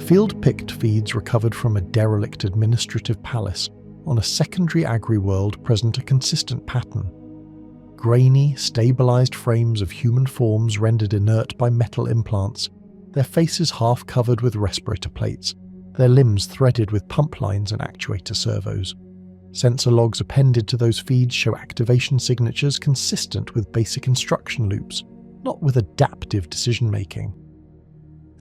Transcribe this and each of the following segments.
Field-picked feeds recovered from a derelict administrative palace on a secondary agri-world present a consistent pattern. Grainy, stabilised frames of human forms rendered inert by metal implants, their faces half covered with respirator plates, their limbs threaded with pump lines and actuator servos. Sensor logs appended to those feeds show activation signatures consistent with basic instruction loops, not with adaptive decision-making.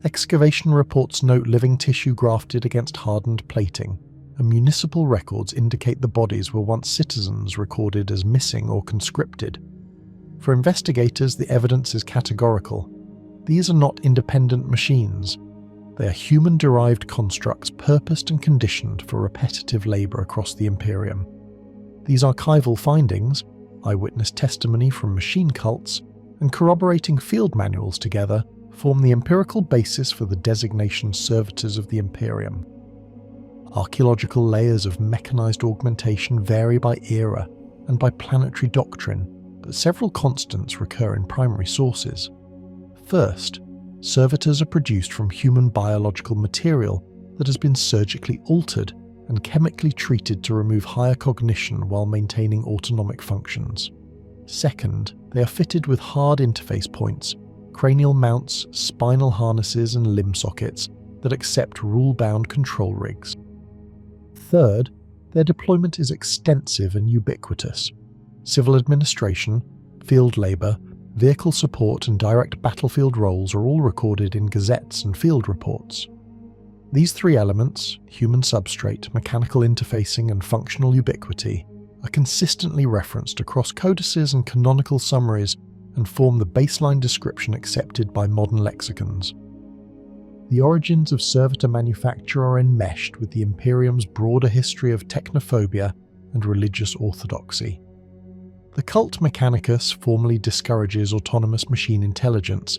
Excavation reports note living tissue grafted against hardened plating, and municipal records indicate the bodies were once citizens recorded as missing or conscripted. For investigators, the evidence is categorical. These are not independent machines. They are human-derived constructs purposed and conditioned for repetitive labour across the Imperium. These archival findings, eyewitness testimony from machine cults, and corroborating field manuals together form the empirical basis for the designation Servitors of the Imperium. Archaeological layers of mechanised augmentation vary by era and by planetary doctrine, but several constants recur in primary sources. First, servitors are produced from human biological material that has been surgically altered and chemically treated to remove higher cognition while maintaining autonomic functions. Second, they are fitted with hard interface points, cranial mounts, spinal harnesses and limb sockets that accept rule-bound control rigs. Third, their deployment is extensive and ubiquitous. Civil administration, field labour, vehicle support and direct battlefield roles are all recorded in gazettes and field reports. These three elements, human substrate, mechanical interfacing and functional ubiquity, are consistently referenced across codices and canonical summaries and form the baseline description accepted by modern lexicons. The origins of servitor manufacture are enmeshed with the Imperium's broader history of technophobia and religious orthodoxy. The cult Mechanicus formally discourages autonomous machine intelligence,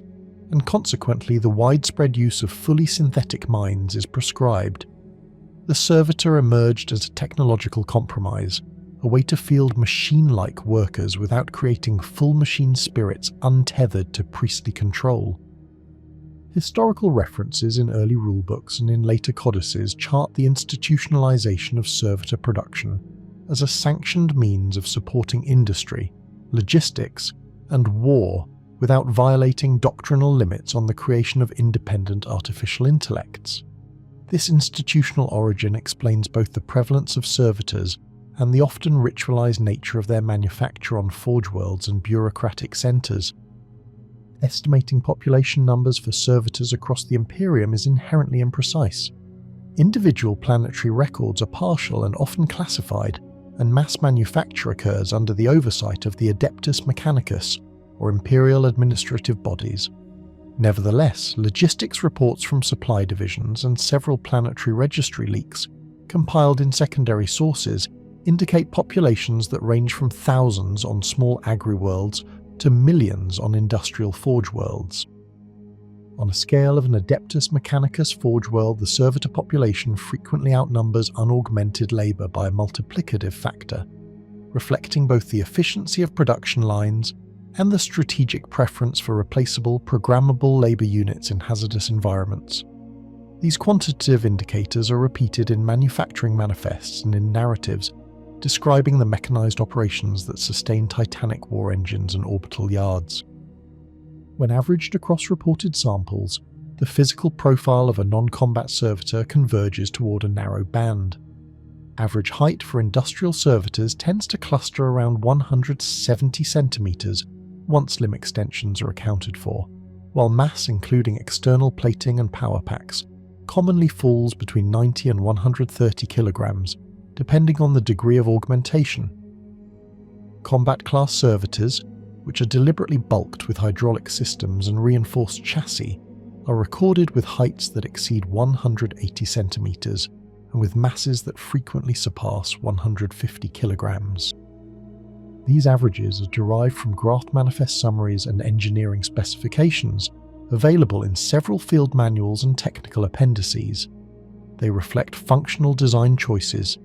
and consequently the widespread use of fully synthetic minds is prescribed. The servitor emerged as a technological compromise, a way to field machine-like workers without creating full machine spirits untethered to priestly control. Historical references in early rulebooks and in later codices chart the institutionalization of servitor production as a sanctioned means of supporting industry, logistics, and war without violating doctrinal limits on the creation of independent artificial intellects. This institutional origin explains both the prevalence of servitors and the often ritualized nature of their manufacture on forge worlds and bureaucratic centers. Estimating population numbers for servitors across the Imperium is inherently imprecise. Individual planetary records are partial and often classified, and mass manufacture occurs under the oversight of the Adeptus Mechanicus, or Imperial administrative bodies. Nevertheless, logistics reports from supply divisions and several planetary registry leaks, compiled in secondary sources, indicate populations that range from thousands on small agri-worlds to millions on industrial forge worlds. On a scale of an Adeptus Mechanicus forge world, the servitor population frequently outnumbers unaugmented labour by a multiplicative factor, reflecting both the efficiency of production lines and the strategic preference for replaceable, programmable labour units in hazardous environments. These quantitative indicators are repeated in manufacturing manifests and in narratives describing the mechanised operations that sustain Titanic war engines and orbital yards. When averaged across reported samples, the physical profile of a non-combat servitor converges toward a narrow band. Average height for industrial servitors tends to cluster around 170 centimetres once limb extensions are accounted for, while mass including external plating and power packs commonly falls between 90 and 130 kilograms, depending on the degree of augmentation. Combat-class servitors, which are deliberately bulked with hydraulic systems and reinforced chassis, are recorded with heights that exceed 180 centimetres and with masses that frequently surpass 150 kilograms. These averages are derived from graft manifest summaries and engineering specifications available in several field manuals and technical appendices. They reflect functional design choices,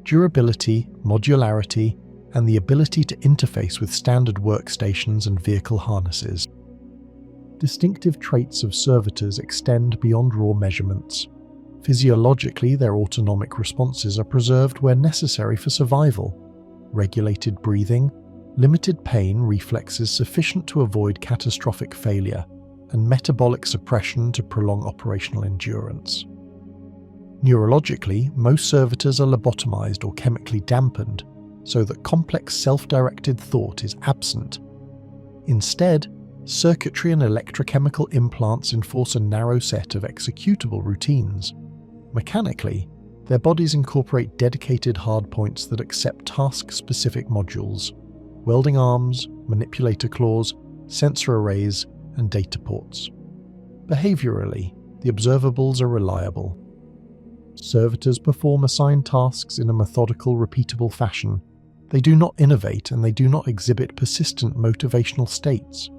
durability, modularity, and the ability to interface with standard workstations and vehicle harnesses. Distinctive traits of servitors extend beyond raw measurements. Physiologically, their autonomic responses are preserved where necessary for survival. Regulated breathing, limited pain reflexes sufficient to avoid catastrophic failure, and metabolic suppression to prolong operational endurance. Neurologically, most servitors are lobotomized or chemically dampened, so that complex self-directed thought is absent. Instead, circuitry and electrochemical implants enforce a narrow set of executable routines. Mechanically, their bodies incorporate dedicated hardpoints that accept task-specific modules: welding arms, manipulator claws, sensor arrays, and data ports. Behaviorally, the observables are reliable. Servitors perform assigned tasks in a methodical, repeatable fashion. They do not innovate, and they do not exhibit persistent motivational states.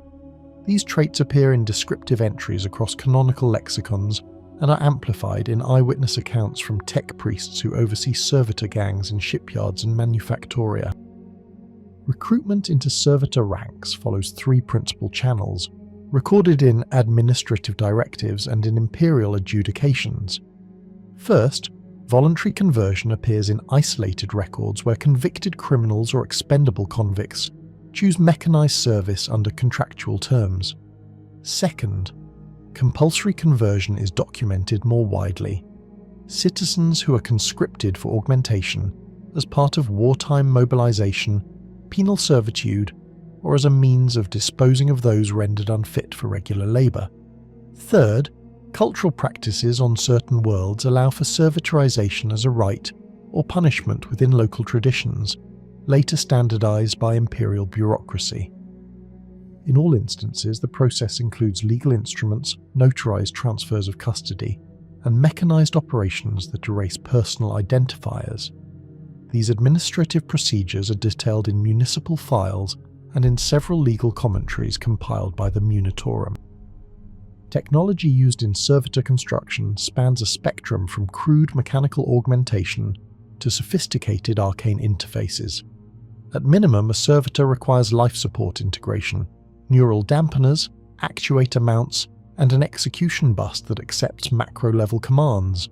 These traits appear in descriptive entries across canonical lexicons and are amplified in eyewitness accounts from tech priests who oversee servitor gangs in shipyards and manufactoria. Recruitment into servitor ranks follows three principal channels, recorded in administrative directives and in Imperial adjudications. First, voluntary conversion appears in isolated records where convicted criminals or expendable convicts choose mechanized service under contractual terms. Second, compulsory conversion is documented more widely. Citizens who are conscripted for augmentation as part of wartime mobilization, penal servitude, or as a means of disposing of those rendered unfit for regular labor. Third, cultural practices on certain worlds allow for servitorization as a rite or punishment within local traditions, later standardized by imperial bureaucracy. In all instances, the process includes legal instruments, notarized transfers of custody, and mechanized operations that erase personal identifiers. These administrative procedures are detailed in municipal files and in several legal commentaries compiled by the Munitorum. Technology used in servitor construction spans a spectrum from crude mechanical augmentation to sophisticated arcane interfaces. At minimum, a servitor requires life support integration, neural dampeners, actuator mounts, and an execution bus that accepts macro-level commands.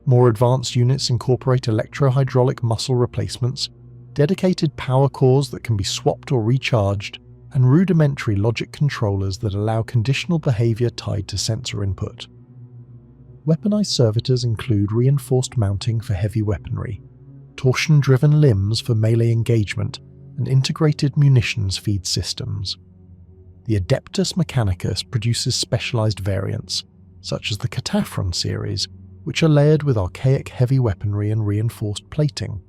More advanced units incorporate electrohydraulic muscle replacements, dedicated power cores that can be swapped or recharged, and rudimentary logic controllers that allow conditional behavior tied to sensor input. Weaponized servitors include reinforced mounting for heavy weaponry, torsion-driven limbs for melee engagement, and integrated munitions feed systems. The Adeptus Mechanicus produces specialized variants, such as the Cataphren series, which are layered with archaic heavy weaponry and reinforced plating.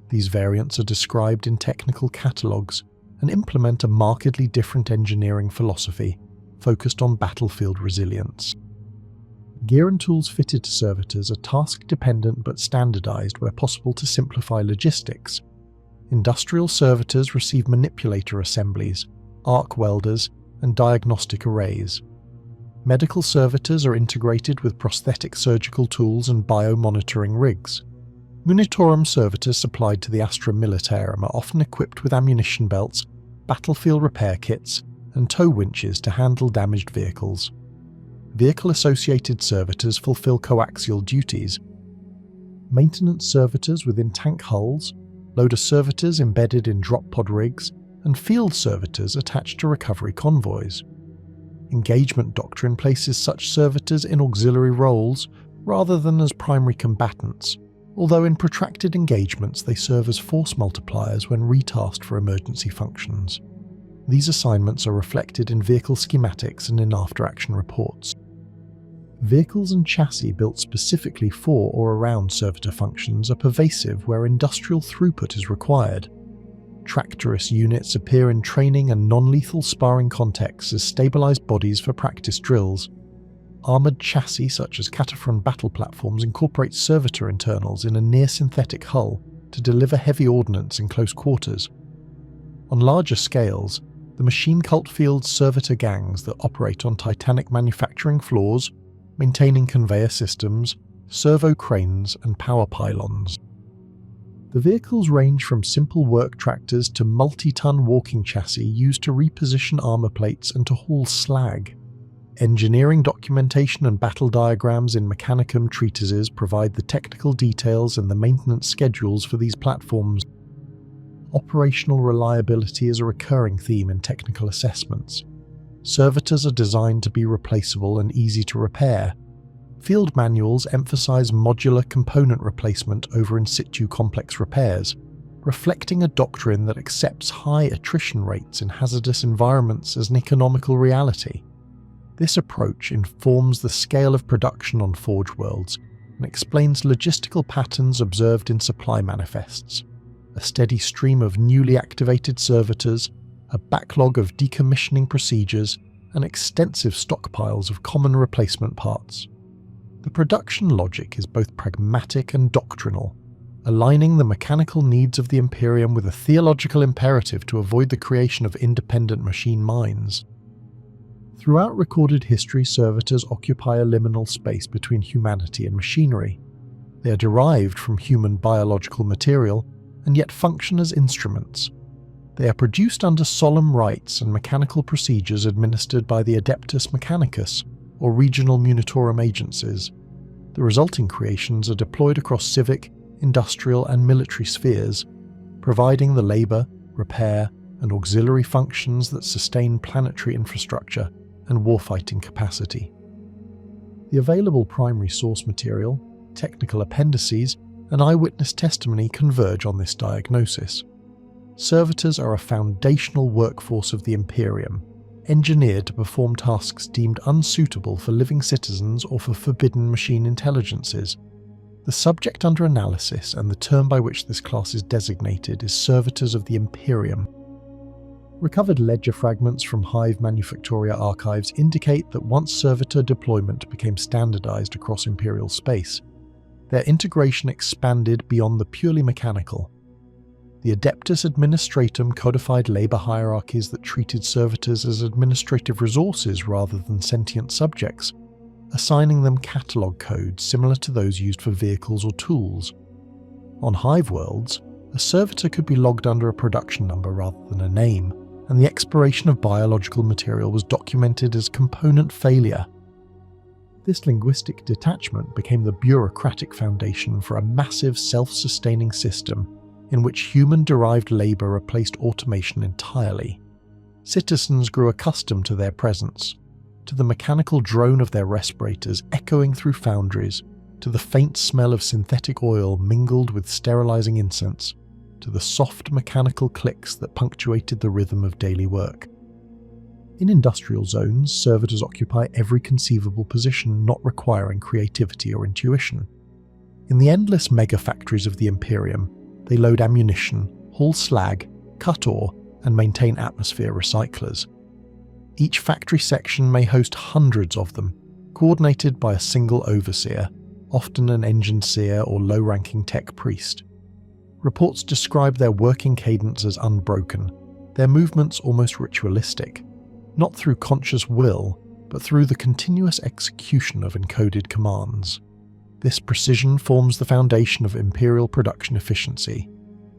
These variants are described in technical catalogues and implement a markedly different engineering philosophy focused on battlefield resilience. Gear and tools fitted to servitors are task-dependent but standardized where possible to simplify logistics. Industrial servitors receive manipulator assemblies, arc welders, and diagnostic arrays. Medical servitors are integrated with prosthetic surgical tools and biomonitoring rigs. Munitorum servitors supplied to the Astra Militarum are often equipped with ammunition belts, battlefield repair kits, and tow winches to handle damaged vehicles. Vehicle-associated servitors fulfill coaxial duties. Maintenance servitors within tank hulls, loader servitors embedded in drop pod rigs, and field servitors attached to recovery convoys. Engagement doctrine places such servitors in auxiliary roles rather than as primary combatants, although in protracted engagements they serve as force multipliers when retasked for emergency functions. These assignments are reflected in vehicle schematics and in after-action reports. Vehicles and chassis built specifically for or around servitor functions are pervasive where industrial throughput is required. Tractorous units appear in training and non-lethal sparring contexts as stabilized bodies for practice drills. Armored chassis such as Cataphren battle platforms incorporate servitor internals in a near-synthetic hull to deliver heavy ordnance in close quarters. On larger scales, the machine cult fields servitor gangs that operate on titanic manufacturing floors, maintaining conveyor systems, servo cranes, and power pylons. The vehicles range from simple work tractors to multi-ton walking chassis used to reposition armor plates and to haul slag. Engineering documentation and battle diagrams in Mechanicum treatises provide the technical details and the maintenance schedules for these platforms. Operational reliability is a recurring theme in technical assessments. Servitors are designed to be replaceable and easy to repair. Field manuals emphasize modular component replacement over in situ complex repairs, reflecting a doctrine that accepts high attrition rates in hazardous environments as an economical reality. This approach informs the scale of production on Forge worlds and explains logistical patterns observed in supply manifests. A steady stream of newly activated servitors, a backlog of decommissioning procedures, and extensive stockpiles of common replacement parts. The production logic is both pragmatic and doctrinal, aligning the mechanical needs of the Imperium with a theological imperative to avoid the creation of independent machine minds. Throughout recorded history, servitors occupy a liminal space between humanity and machinery. They are derived from human biological material and yet function as instruments. They are produced under solemn rites and mechanical procedures administered by the Adeptus Mechanicus or regional munitorum agencies. The resulting creations are deployed across civic, industrial and military spheres, providing the labour, repair and auxiliary functions that sustain planetary infrastructure and warfighting capacity. The available primary source material, technical appendices and eyewitness testimony converge on this diagnosis. Servitors are a foundational workforce of the Imperium, engineered to perform tasks deemed unsuitable for living citizens or for forbidden machine intelligences. The subject under analysis and the term by which this class is designated is Servitors of the Imperium. Recovered ledger fragments from Hive Manufactoria archives indicate that once servitor deployment became standardized across Imperial space, their integration expanded beyond the purely mechanical. The Adeptus Administratum codified labor hierarchies that treated servitors as administrative resources rather than sentient subjects, assigning them catalogue codes similar to those used for vehicles or tools. On Hive worlds, a servitor could be logged under a production number rather than a name, and the expiration of biological material was documented as component failure. This linguistic detachment became the bureaucratic foundation for a massive self-sustaining system in which human-derived labour replaced automation entirely. Citizens grew accustomed to their presence, to the mechanical drone of their respirators echoing through foundries, to the faint smell of synthetic oil mingled with sterilising incense, to the soft mechanical clicks that punctuated the rhythm of daily work. In industrial zones, servitors occupy every conceivable position not requiring creativity or intuition. In the endless mega-factories of the Imperium, they load ammunition, haul slag, cut ore, and maintain atmosphere recyclers. Each factory section may host hundreds of them, coordinated by a single overseer, often an engine seer or low-ranking tech priest. Reports describe their working cadence as unbroken, their movements almost ritualistic, not through conscious will, but through the continuous execution of encoded commands. This precision forms the foundation of Imperial production efficiency.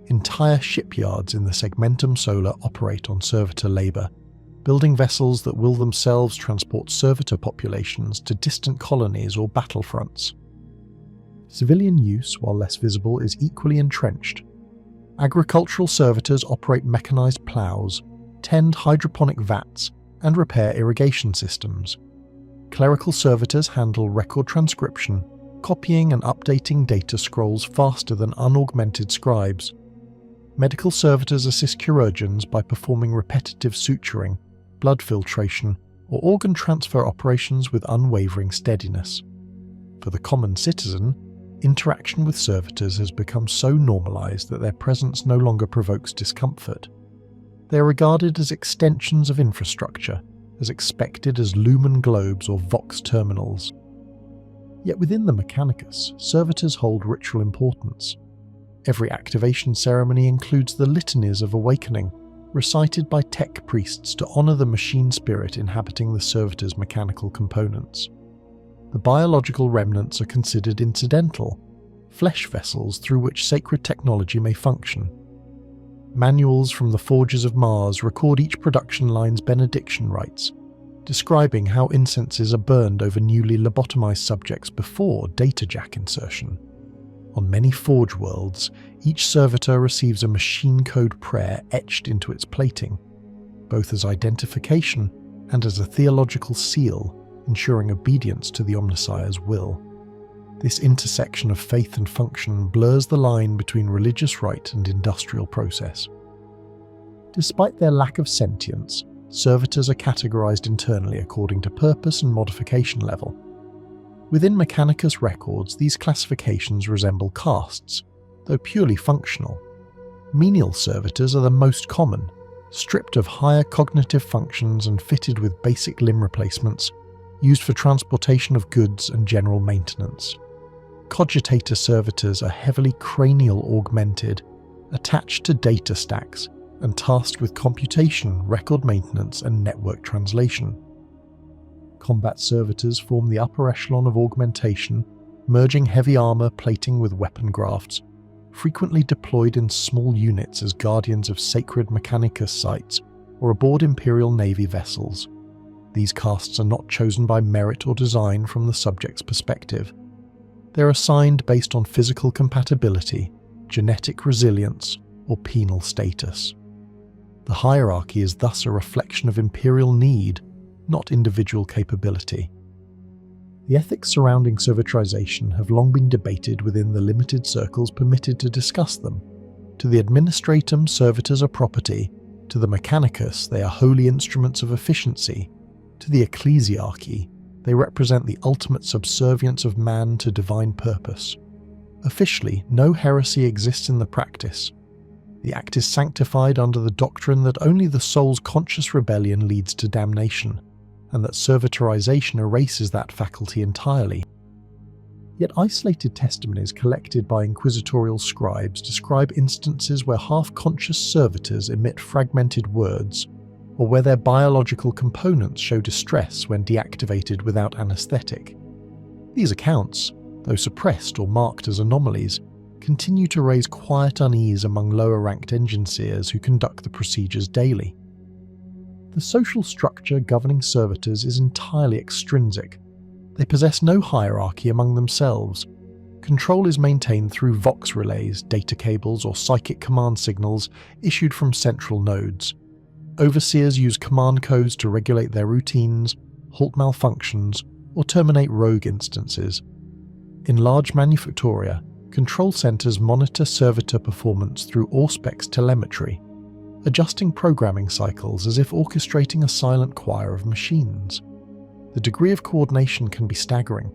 Entire shipyards in the Segmentum Solar operate on servitor labour, building vessels that will themselves transport servitor populations to distant colonies or battlefronts. Civilian use, while less visible, is equally entrenched. Agricultural servitors operate mechanised ploughs, tend hydroponic vats, and repair irrigation systems. Clerical servitors handle record transcription, copying and updating data scrolls faster than unaugmented scribes. Medical servitors assist chirurgeons by performing repetitive suturing, blood filtration, or organ transfer operations with unwavering steadiness. For the common citizen, interaction with servitors has become so normalised that their presence no longer provokes discomfort. They are regarded as extensions of infrastructure, as expected as lumen globes or vox terminals. Yet within the Mechanicus, servitors hold ritual importance. Every activation ceremony includes the litanies of awakening, recited by tech priests to honour the machine spirit inhabiting the servitor's mechanical components. The biological remnants are considered incidental, flesh vessels through which sacred technology may function. Manuals from the forges of Mars record each production line's benediction rites, describing how incenses are burned over newly lobotomized subjects before data jack insertion. On many Forge worlds, each servitor receives a machine code prayer etched into its plating, both as identification and as a theological seal, ensuring obedience to the Omnissiah's will. This intersection of faith and function blurs the line between religious rite and industrial process. Despite their lack of sentience, servitors are categorized internally according to purpose and modification level. Within Mechanicus records, these classifications resemble castes, though purely functional. Menial servitors are the most common, stripped of higher cognitive functions and fitted with basic limb replacements, used for transportation of goods and general maintenance. Cogitator servitors are heavily cranial augmented, attached to data stacks, and tasked with computation, record maintenance, and network translation. Combat servitors form the upper echelon of augmentation, merging heavy armor plating with weapon grafts, frequently deployed in small units as guardians of sacred Mechanicus sites or aboard Imperial Navy vessels. These castes are not chosen by merit or design from the subject's perspective. They're assigned based on physical compatibility, genetic resilience, or penal status. The hierarchy is thus a reflection of Imperial need, not individual capability. The ethics surrounding servitorization have long been debated within the limited circles permitted to discuss them. To the administratum, servitors are property. To the Mechanicus, they are holy instruments of efficiency. To the ecclesiarchy, they represent the ultimate subservience of man to divine purpose. Officially, no heresy exists in the practice. The act is sanctified under the doctrine that only the soul's conscious rebellion leads to damnation, and that servitorization erases that faculty entirely. Yet isolated testimonies collected by inquisitorial scribes describe instances where half-conscious servitors emit fragmented words, or where their biological components show distress when deactivated without anesthetic. These accounts, though suppressed or marked as anomalies, continue to raise quiet unease among lower-ranked engineers who conduct the procedures daily. The social structure governing servitors is entirely extrinsic. They possess no hierarchy among themselves. Control is maintained through vox relays, data cables, or psychic command signals issued from central nodes. Overseers use command codes to regulate their routines, halt malfunctions, or terminate rogue instances. In large manufactoria, control centers monitor servitor performance through Auspex telemetry, adjusting programming cycles as if orchestrating a silent choir of machines. The degree of coordination can be staggering.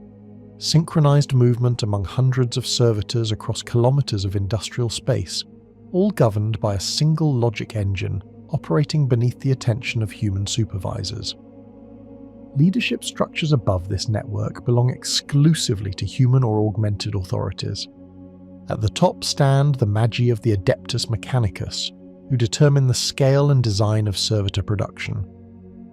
Synchronized movement among hundreds of servitors across kilometers of industrial space, all governed by a single logic engine operating beneath the attention of human supervisors. Leadership structures above this network belong exclusively to human or augmented authorities. At the top stand the Magi of the Adeptus Mechanicus, who determine the scale and design of servitor production.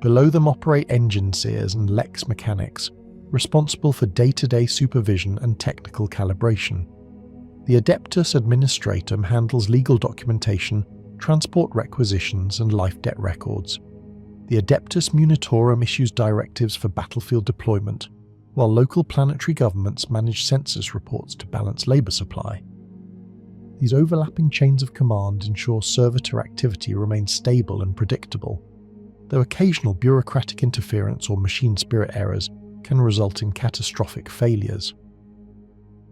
Below them operate engine seers and lex mechanics, responsible for day-to-day supervision and technical calibration. The Adeptus Administratum handles legal documentation, transport requisitions, and life debt records. The Adeptus Munitorum issues directives for battlefield deployment, while local planetary governments manage census reports to balance labour supply. These overlapping chains of command ensure servitor activity remains stable and predictable, though occasional bureaucratic interference or machine spirit errors can result in catastrophic failures.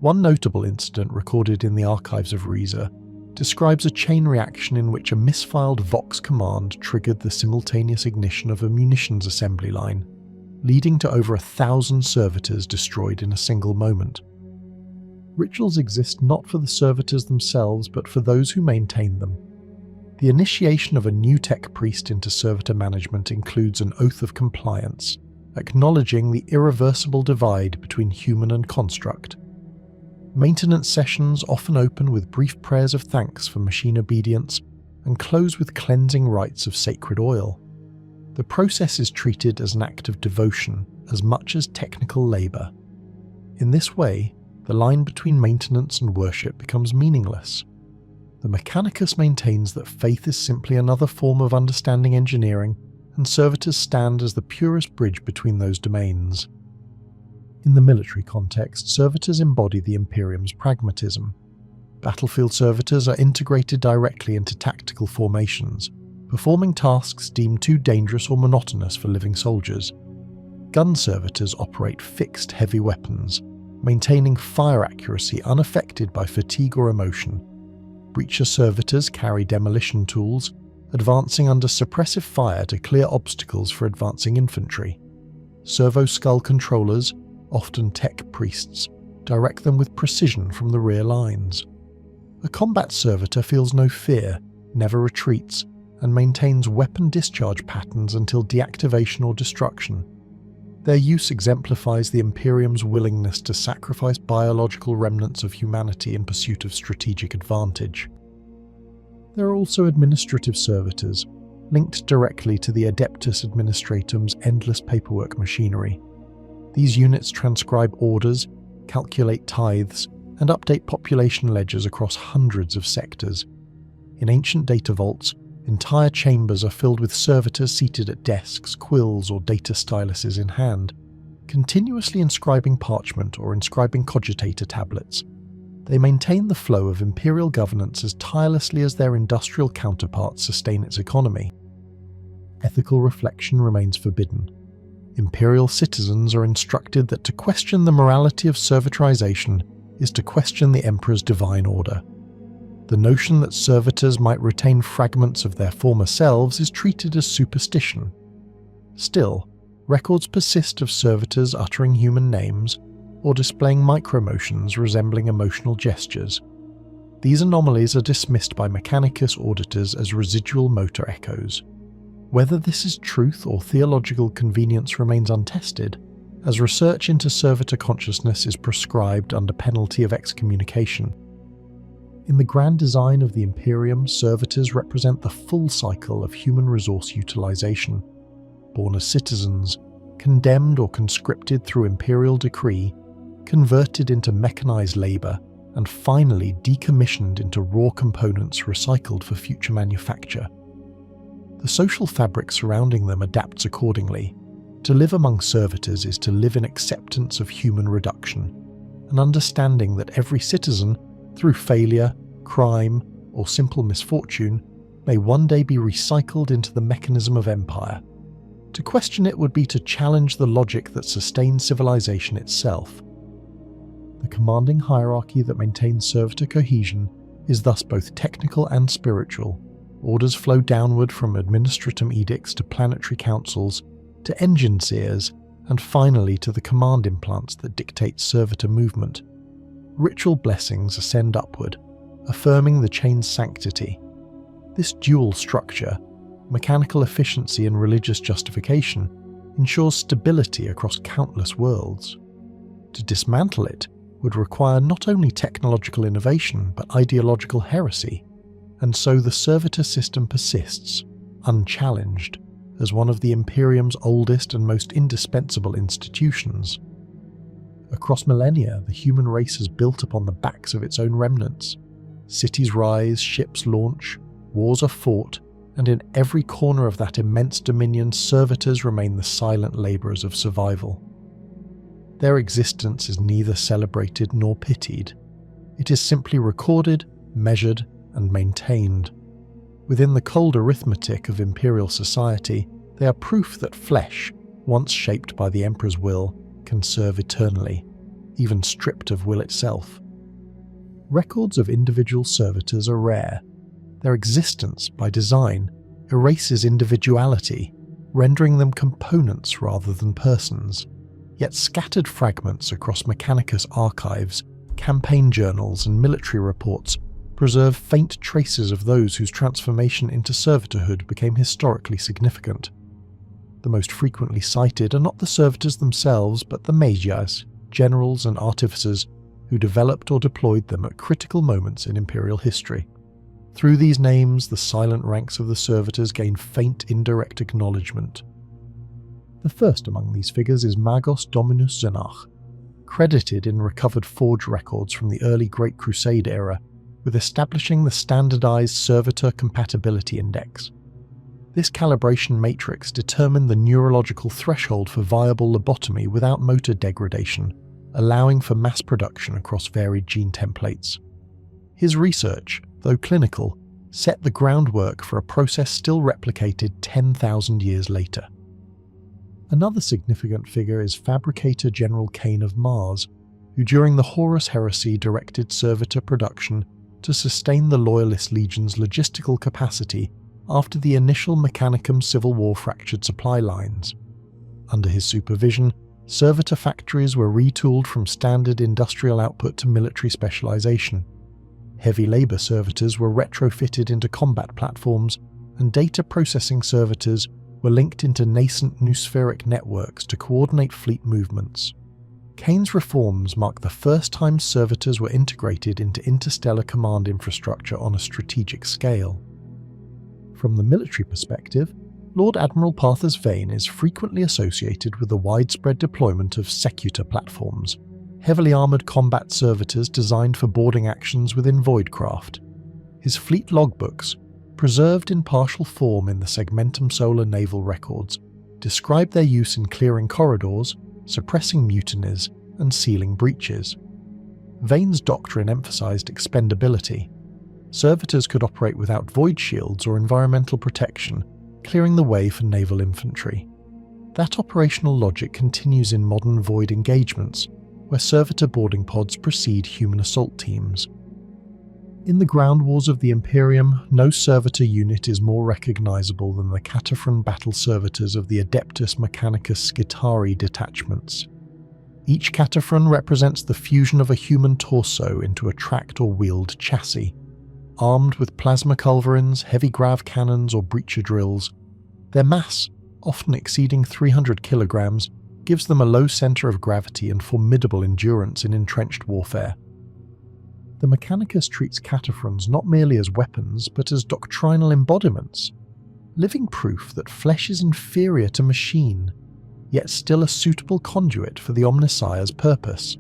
One notable incident recorded in the archives of Reza describes a chain reaction in which a misfiled Vox command triggered the simultaneous ignition of a munitions assembly line, leading to over 1,000 servitors destroyed in a single moment. Rituals exist not for the servitors themselves, but for those who maintain them. The initiation of a new tech priest into servitor management includes an oath of compliance, acknowledging the irreversible divide between human and construct. Maintenance sessions often open with brief prayers of thanks for machine obedience and close with cleansing rites of sacred oil. The process is treated as an act of devotion as much as technical labour. In this way, the line between maintenance and worship becomes meaningless. The Mechanicus maintains that faith is simply another form of understanding engineering, and servitors stand as the purest bridge between those domains. In the military context, servitors embody the Imperium's pragmatism. Battlefield servitors are integrated directly into tactical formations, performing tasks deemed too dangerous or monotonous for living soldiers. Gun servitors operate fixed heavy weapons, maintaining fire accuracy unaffected by fatigue or emotion. Breacher servitors carry demolition tools, advancing under suppressive fire to clear obstacles for advancing infantry. Servo-skull controllers, often tech priests, direct them with precision from the rear lines. A combat servitor feels no fear, never retreats, and maintains weapon discharge patterns until deactivation or destruction. Their use exemplifies the Imperium's willingness to sacrifice biological remnants of humanity in pursuit of strategic advantage. There are also administrative servitors, linked directly to the Adeptus Administratum's endless paperwork machinery. These units transcribe orders, calculate tithes, and update population ledgers across hundreds of sectors. In ancient data vaults, entire chambers are filled with servitors seated at desks, quills, or data styluses in hand, continuously inscribing parchment or inscribing cogitator tablets. They maintain the flow of Imperial governance as tirelessly as their industrial counterparts sustain its economy. Ethical reflection remains forbidden. Imperial citizens are instructed that to question the morality of servitorization is to question the Emperor's divine order. The notion that servitors might retain fragments of their former selves is treated as superstition. Still, records persist of servitors uttering human names or displaying micromotions resembling emotional gestures. These anomalies are dismissed by Mechanicus auditors as residual motor echoes. Whether this is truth or theological convenience remains untested, as research into servitor consciousness is prescribed under penalty of excommunication. In the grand design of the Imperium, servitors represent the full cycle of human resource utilization. Born as citizens, condemned or conscripted through imperial decree, converted into mechanized labor, and finally decommissioned into raw components recycled for future manufacture. The social fabric surrounding them adapts accordingly. To live among servitors is to live in acceptance of human reduction, an understanding that every citizen, through failure, crime, or simple misfortune, may one day be recycled into the mechanism of empire. To question it would be to challenge the logic that sustains civilization itself. The commanding hierarchy that maintains servitor cohesion is thus both technical and spiritual. Orders flow downward from administratum edicts to planetary councils, to engine seers, and finally to the command implants that dictate servitor movement. Ritual blessings ascend upward, affirming the chain's sanctity. This dual structure, mechanical efficiency and religious justification, ensures stability across countless worlds. To dismantle it would require not only technological innovation but ideological heresy, and so the servitor system persists, unchallenged, as one of the Imperium's oldest and most indispensable institutions. Across millennia, the human race has built upon the backs of its own remnants. Cities rise, ships launch, wars are fought, and in every corner of that immense dominion, servitors remain the silent labourers of survival. Their existence is neither celebrated nor pitied. It is simply recorded, measured, and maintained. Within the cold arithmetic of Imperial society, they are proof that flesh, once shaped by the Emperor's will, can serve eternally, even stripped of will itself. Records of individual servitors are rare. Their existence, by design, erases individuality, rendering them components rather than persons. Yet scattered fragments across Mechanicus archives, campaign journals, and military reports preserve faint traces of those whose transformation into servitorhood became historically significant. The most frequently cited are not the servitors themselves, but the magias, generals and artificers who developed or deployed them at critical moments in Imperial history. Through these names, the silent ranks of the servitors gain faint indirect acknowledgement. The first among these figures is Magos Dominus Zenach, credited in recovered forge records from the early Great Crusade era with establishing the standardized Servitor Compatibility Index. This calibration matrix determined the neurological threshold for viable lobotomy without motor degradation, allowing for mass production across varied gene templates. His research, though clinical, set the groundwork for a process still replicated 10,000 years later. Another significant figure is Fabricator General Cain of Mars, who during the Horus Heresy directed servitor production to sustain the Loyalist Legion's logistical capacity after the initial Mechanicum Civil War fractured supply lines. Under his supervision, servitor factories were retooled from standard industrial output to military specialization. Heavy labor servitors were retrofitted into combat platforms, and data processing servitors were linked into nascent noospheric networks to coordinate fleet movements. Cain's reforms marked the first time servitors were integrated into interstellar command infrastructure on a strategic scale. From the military perspective, Lord Admiral Parthas Vane is frequently associated with the widespread deployment of secutor platforms, heavily armoured combat servitors designed for boarding actions within voidcraft. His fleet logbooks, preserved in partial form in the Segmentum Solar naval records, describe their use in clearing corridors, suppressing mutinies, and sealing breaches. Vane's doctrine emphasised expendability. Servitors could operate without void shields or environmental protection, clearing the way for naval infantry. That operational logic continues in modern void engagements, where servitor boarding pods precede human assault teams. In the ground wars of the Imperium, no servitor unit is more recognisable than the Cataphron battle servitors of the Adeptus Mechanicus Skitarii detachments. Each Cataphron represents the fusion of a human torso into a tracked or wheeled chassis. Armed with plasma culverins, heavy grav cannons or breacher drills, their mass, often exceeding 300 kilograms, gives them a low centre of gravity and formidable endurance in entrenched warfare. The Mechanicus treats Cataphrons not merely as weapons, but as doctrinal embodiments, living proof that flesh is inferior to machine, yet still a suitable conduit for the Omnissiah's purpose.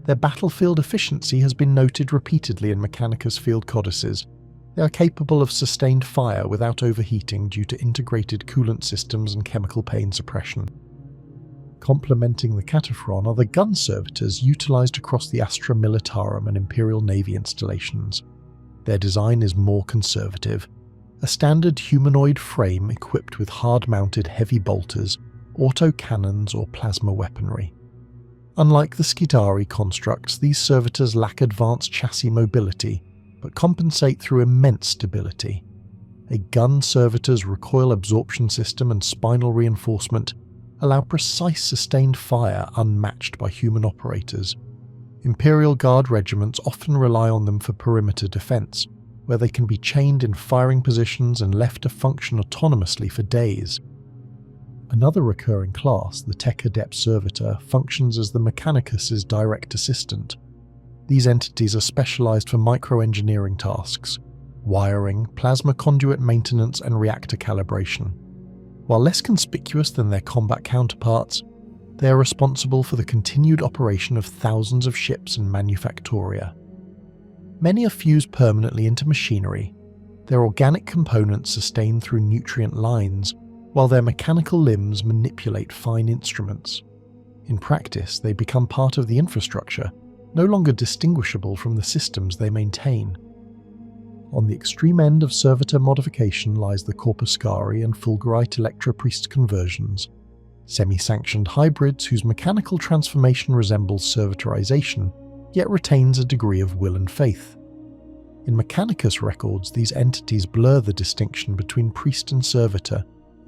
Their battlefield efficiency has been noted repeatedly in Mechanicus field codices. They are capable of sustained fire without overheating due to integrated coolant systems and chemical pain suppression. Complementing the Cataphron are the gun servitors utilised across the Astra Militarum and Imperial Navy installations. Their design is more conservative, a standard humanoid frame equipped with hard-mounted heavy bolters, auto-cannons or plasma weaponry. Unlike the Skitarii constructs, these servitors lack advanced chassis mobility, but compensate through immense stability. A gun servitor's recoil absorption system and spinal reinforcement allow precise sustained fire unmatched by human operators. Imperial Guard regiments often rely on them for perimeter defence, where they can be chained in firing positions and left to function autonomously for days. Another recurring class, the Tech Adept Servitor, functions as the Mechanicus's direct assistant. These entities are specialised for microengineering tasks, wiring, plasma conduit maintenance and reactor calibration. While less conspicuous than their combat counterparts, they are responsible for the continued operation of thousands of ships and manufactoria. Many are fused permanently into machinery, their organic components sustained through nutrient lines, while their mechanical limbs manipulate fine instruments. In practice, they become part of the infrastructure, no longer distinguishable from the systems they maintain. On the extreme end of servitor modification lies the Corpuscari and Fulgurite Electropriest conversions, semi-sanctioned hybrids whose mechanical transformation resembles servitorization, yet retains a degree of will and faith. In Mechanicus records, these entities blur the distinction between priest and servitor,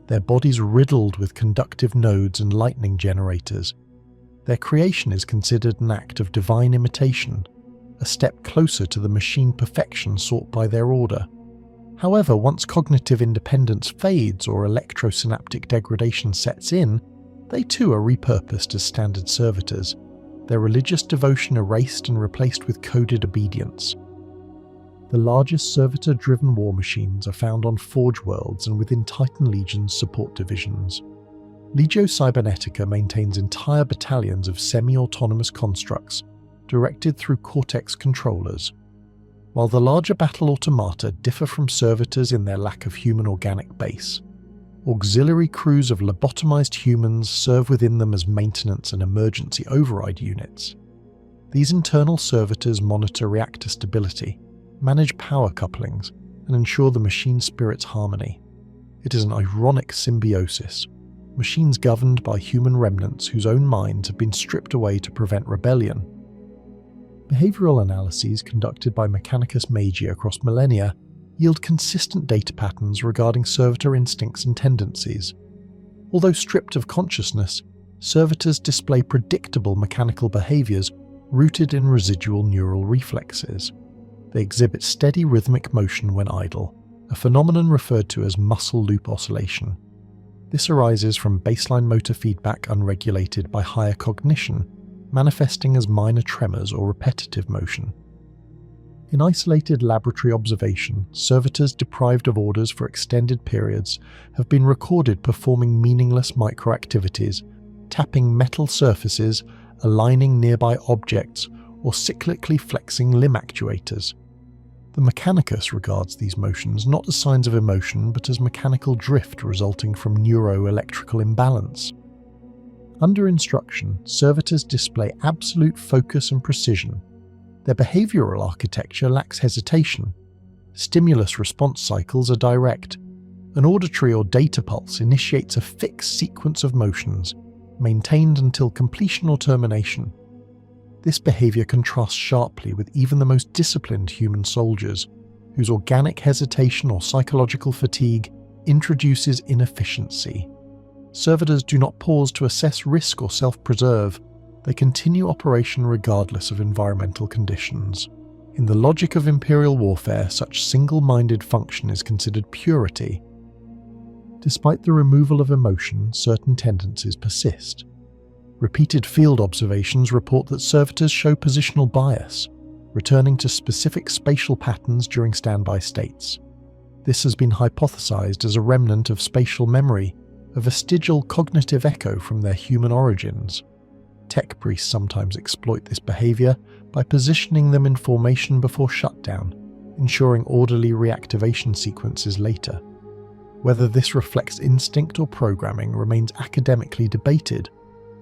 their bodies riddled with conductive nodes and lightning generators. Their creation is considered an act of divine imitation, a step closer to the machine perfection sought by their order. However, once cognitive independence fades or electrosynaptic degradation sets in, they too are repurposed as standard servitors, their religious devotion erased and replaced with coded obedience. The largest servitor-driven war machines are found on Forge Worlds and within Titan Legion's support divisions. Legio Cybernetica maintains entire battalions of semi-autonomous constructs directed through Cortex controllers. While the larger battle automata differ from servitors in their lack of human organic base, auxiliary crews of lobotomized humans serve within them as maintenance and emergency override units. These internal servitors monitor reactor stability, manage power couplings, and ensure the machine spirit's harmony. It is an ironic symbiosis, machines governed by human remnants whose own minds have been stripped away to prevent rebellion. Behavioral analyses conducted by Mechanicus Magi across millennia yield consistent data patterns regarding servitor instincts and tendencies. Although stripped of consciousness, servitors display predictable mechanical behaviors rooted in residual neural reflexes. They exhibit steady rhythmic motion when idle, a phenomenon referred to as muscle loop oscillation. This arises from baseline motor feedback unregulated by higher cognition, manifesting as minor tremors or repetitive motion. In isolated laboratory observation, servitors deprived of orders for extended periods have been recorded performing meaningless microactivities, tapping metal surfaces, aligning nearby objects, or cyclically flexing limb actuators. The Mechanicus regards these motions not as signs of emotion but as mechanical drift resulting from neuroelectrical imbalance. Under instruction, servitors display absolute focus and precision. Their behavioral architecture lacks hesitation. Stimulus-response cycles are direct. An auditory or data pulse initiates a fixed sequence of motions, maintained until completion or termination. This behavior contrasts sharply with even the most disciplined human soldiers, whose organic hesitation or psychological fatigue introduces inefficiency. Servitors do not pause to assess risk or self-preserve. They continue operation regardless of environmental conditions. In the logic of Imperial warfare, such single-minded function is considered purity. Despite the removal of emotion, certain tendencies persist. Repeated field observations report that servitors show positional bias, returning to specific spatial patterns during standby states. This has been hypothesized as a remnant of spatial memory, a vestigial cognitive echo from their human origins. Tech priests sometimes exploit this behavior by positioning them in formation before shutdown, ensuring orderly reactivation sequences later. Whether this reflects instinct or programming remains academically debated,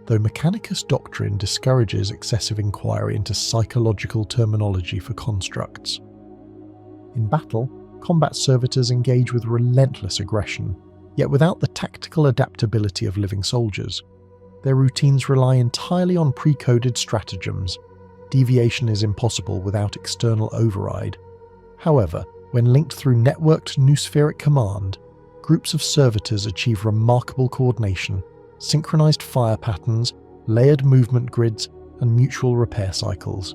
though Mechanicus doctrine discourages excessive inquiry into psychological terminology for constructs. In battle, combat servitors engage with relentless aggression, yet without the tactical adaptability of living soldiers. Their routines rely entirely on pre-coded stratagems. Deviation is impossible without external override. However, when linked through networked noospheric command, groups of servitors achieve remarkable coordination, synchronized fire patterns, layered movement grids, and mutual repair cycles.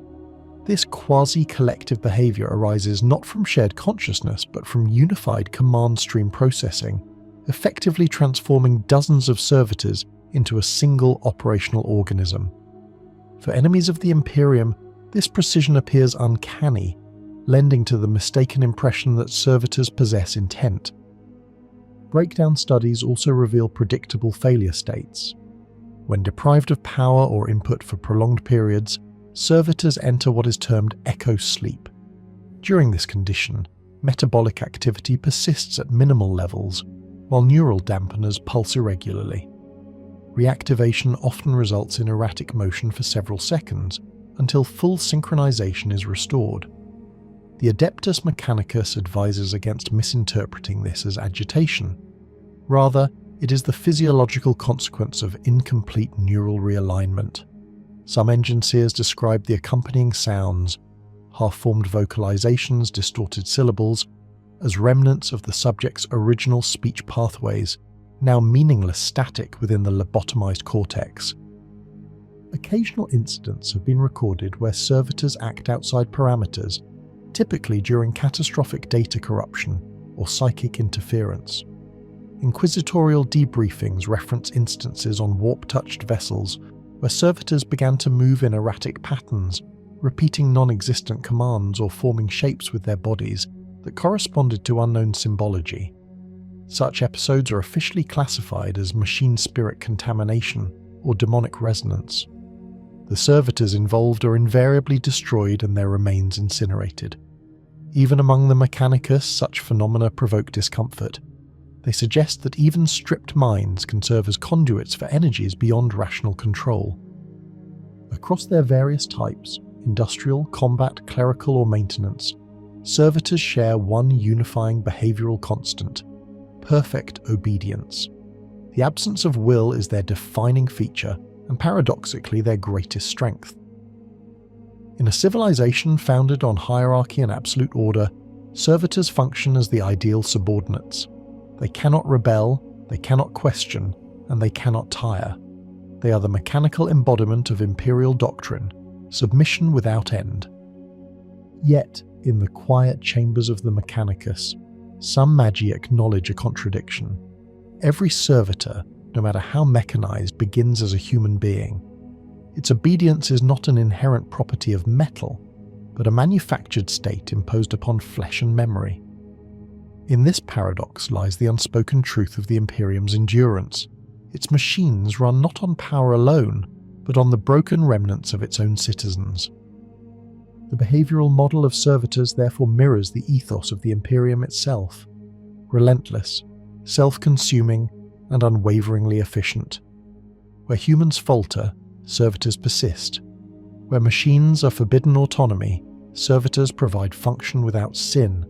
This quasi-collective behavior arises not from shared consciousness but from unified command stream processing, effectively transforming dozens of servitors into a single operational organism. For enemies of the Imperium, this precision appears uncanny, lending to the mistaken impression that servitors possess intent. Breakdown studies also reveal predictable failure states. When deprived of power or input for prolonged periods, servitors enter what is termed echo sleep. During this condition, metabolic activity persists at minimal levels, while neural dampeners pulse irregularly. Reactivation often results in erratic motion for several seconds, until full synchronization is restored. The Adeptus Mechanicus advises against misinterpreting this as agitation. Rather, it is the physiological consequence of incomplete neural realignment. Some engineers describe the accompanying sounds, half-formed vocalizations, distorted syllables, as remnants of the subject's original speech pathways, now meaningless static within the lobotomized cortex. Occasional incidents have been recorded where servitors act outside parameters, typically during catastrophic data corruption or psychic interference. Inquisitorial debriefings reference instances on warp-touched vessels where servitors began to move in erratic patterns, repeating non-existent commands or forming shapes with their bodies that corresponded to unknown symbology. Such episodes are officially classified as machine spirit contamination or demonic resonance. The servitors involved are invariably destroyed and their remains incinerated. Even among the Mechanicus, such phenomena provoke discomfort. They suggest that even stripped minds can serve as conduits for energies beyond rational control. Across their various types, industrial, combat, clerical or maintenance, servitors share one unifying behavioral constant: perfect obedience. The absence of will is their defining feature, and paradoxically their greatest strength. In a civilization founded on hierarchy and absolute order, servitors function as the ideal subordinates. They cannot rebel, they cannot question, and they cannot tire. They are the mechanical embodiment of Imperial doctrine, submission without end. Yet, in the quiet chambers of the Mechanicus, some magi acknowledge a contradiction. Every servitor, no matter how mechanized, begins as a human being. Its obedience is not an inherent property of metal, but a manufactured state imposed upon flesh and memory. In this paradox lies the unspoken truth of the Imperium's endurance. Its machines run not on power alone, but on the broken remnants of its own citizens. The behavioral model of servitors therefore mirrors the ethos of the Imperium itself: relentless, self-consuming, and unwaveringly efficient. Where humans falter, servitors persist. Where machines are forbidden autonomy, servitors provide function without sin.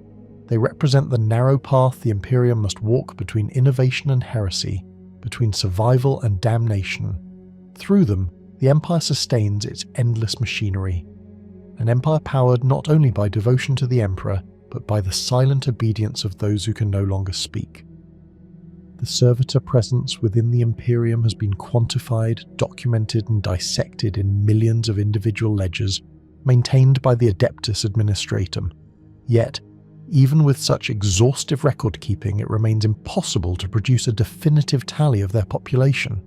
They represent the narrow path the Imperium must walk between innovation and heresy, between survival and damnation. Through them, the Empire sustains its endless machinery. An empire powered not only by devotion to the Emperor, but by the silent obedience of those who can no longer speak. The servitor presence within the Imperium has been quantified, documented, and dissected in millions of individual ledgers, maintained by the Adeptus Administratum. Yet, even with such exhaustive record-keeping, it remains impossible to produce a definitive tally of their population.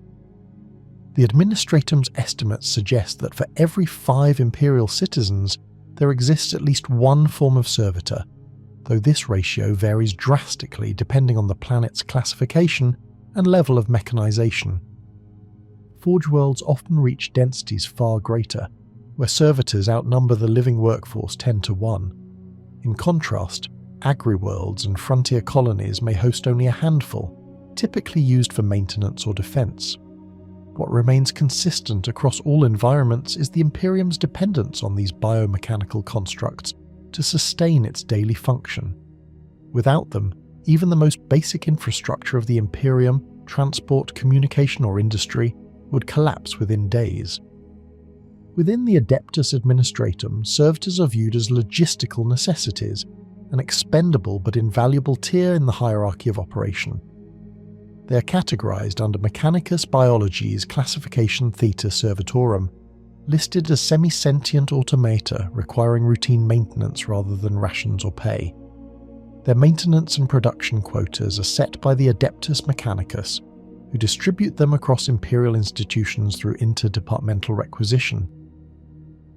The Administratum's estimates suggest that for every 5 Imperial citizens, there exists at least one form of servitor, though this ratio varies drastically depending on the planet's classification and level of mechanization. Forge worlds often reach densities far greater, where servitors outnumber the living workforce 10 to 1. In contrast, agri-worlds and frontier colonies may host only a handful, typically used for maintenance or defense. What remains consistent across all environments is the Imperium's dependence on these biomechanical constructs to sustain its daily function. Without them, even the most basic infrastructure of the Imperium, transport, communication or industry, would collapse within days. Within the Adeptus Administratum, servitors are viewed as logistical necessities, an expendable but invaluable tier in the hierarchy of operation. They are categorized under Mechanicus Biology's classification Theta Servitorum, listed as semi-sentient automata requiring routine maintenance rather than rations or pay. Their maintenance and production quotas are set by the Adeptus Mechanicus, who distribute them across Imperial institutions through interdepartmental requisition.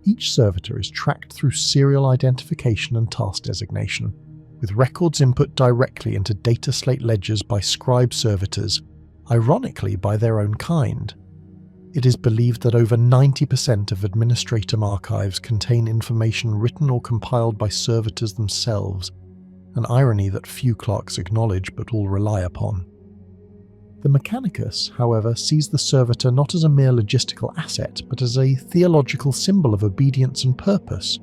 Each servitor is tracked through serial identification and task designation, with records input directly into data slate ledgers by scribe servitors, ironically by their own kind. It is believed that over 90% of Administratum archives contain information written or compiled by servitors themselves, an irony that few clerks acknowledge but all rely upon. The Mechanicus, however, sees the servitor not as a mere logistical asset, but as a theological symbol of obedience and purpose.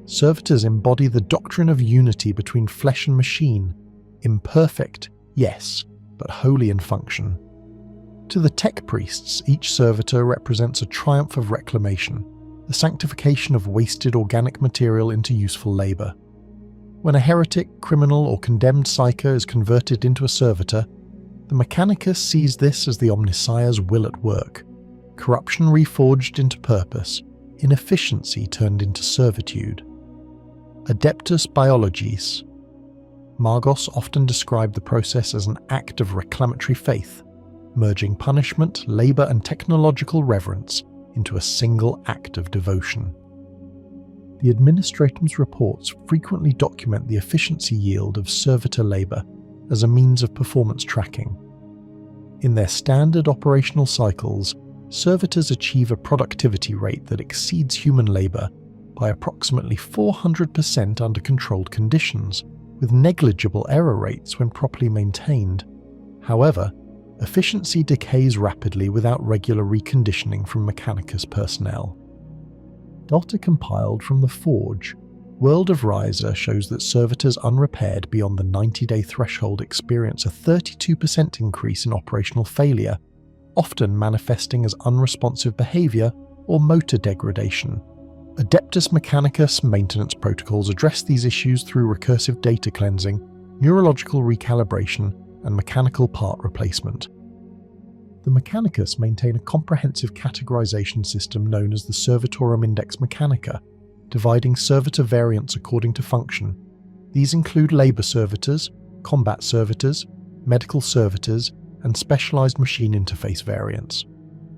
Servitors embody the doctrine of unity between flesh and machine, imperfect, yes, but holy in function. To the tech priests, each servitor represents a triumph of reclamation, the sanctification of wasted organic material into useful labor. When a heretic, criminal, or condemned psyker is converted into a servitor, the Mechanicus sees this as the Omnissiah's will at work, corruption reforged into purpose, inefficiency turned into servitude. Adeptus Biologis. Margos often described the process as an act of reclamatory faith, merging punishment, labor, and technological reverence into a single act of devotion. The Administratum's reports frequently document the efficiency yield of servitor labor as a means of performance tracking. In their standard operational cycles, servitors achieve a productivity rate that exceeds human labor by approximately 400% under controlled conditions, with negligible error rates when properly maintained, However, efficiency decays rapidly without regular reconditioning from Mechanicus personnel. Data compiled from the Forge, World of Riser shows that servitors unrepaired beyond the 90-day threshold experience a 32% increase in operational failure, often manifesting as unresponsive behaviour or motor degradation. Adeptus Mechanicus maintenance protocols address these issues through recursive data cleansing, neurological recalibration, and mechanical part replacement. The Mechanicus maintain a comprehensive categorization system known as the Servitorum Index Mechanica, dividing servitor variants according to function. These include labour servitors, combat servitors, medical servitors, and specialised machine interface variants.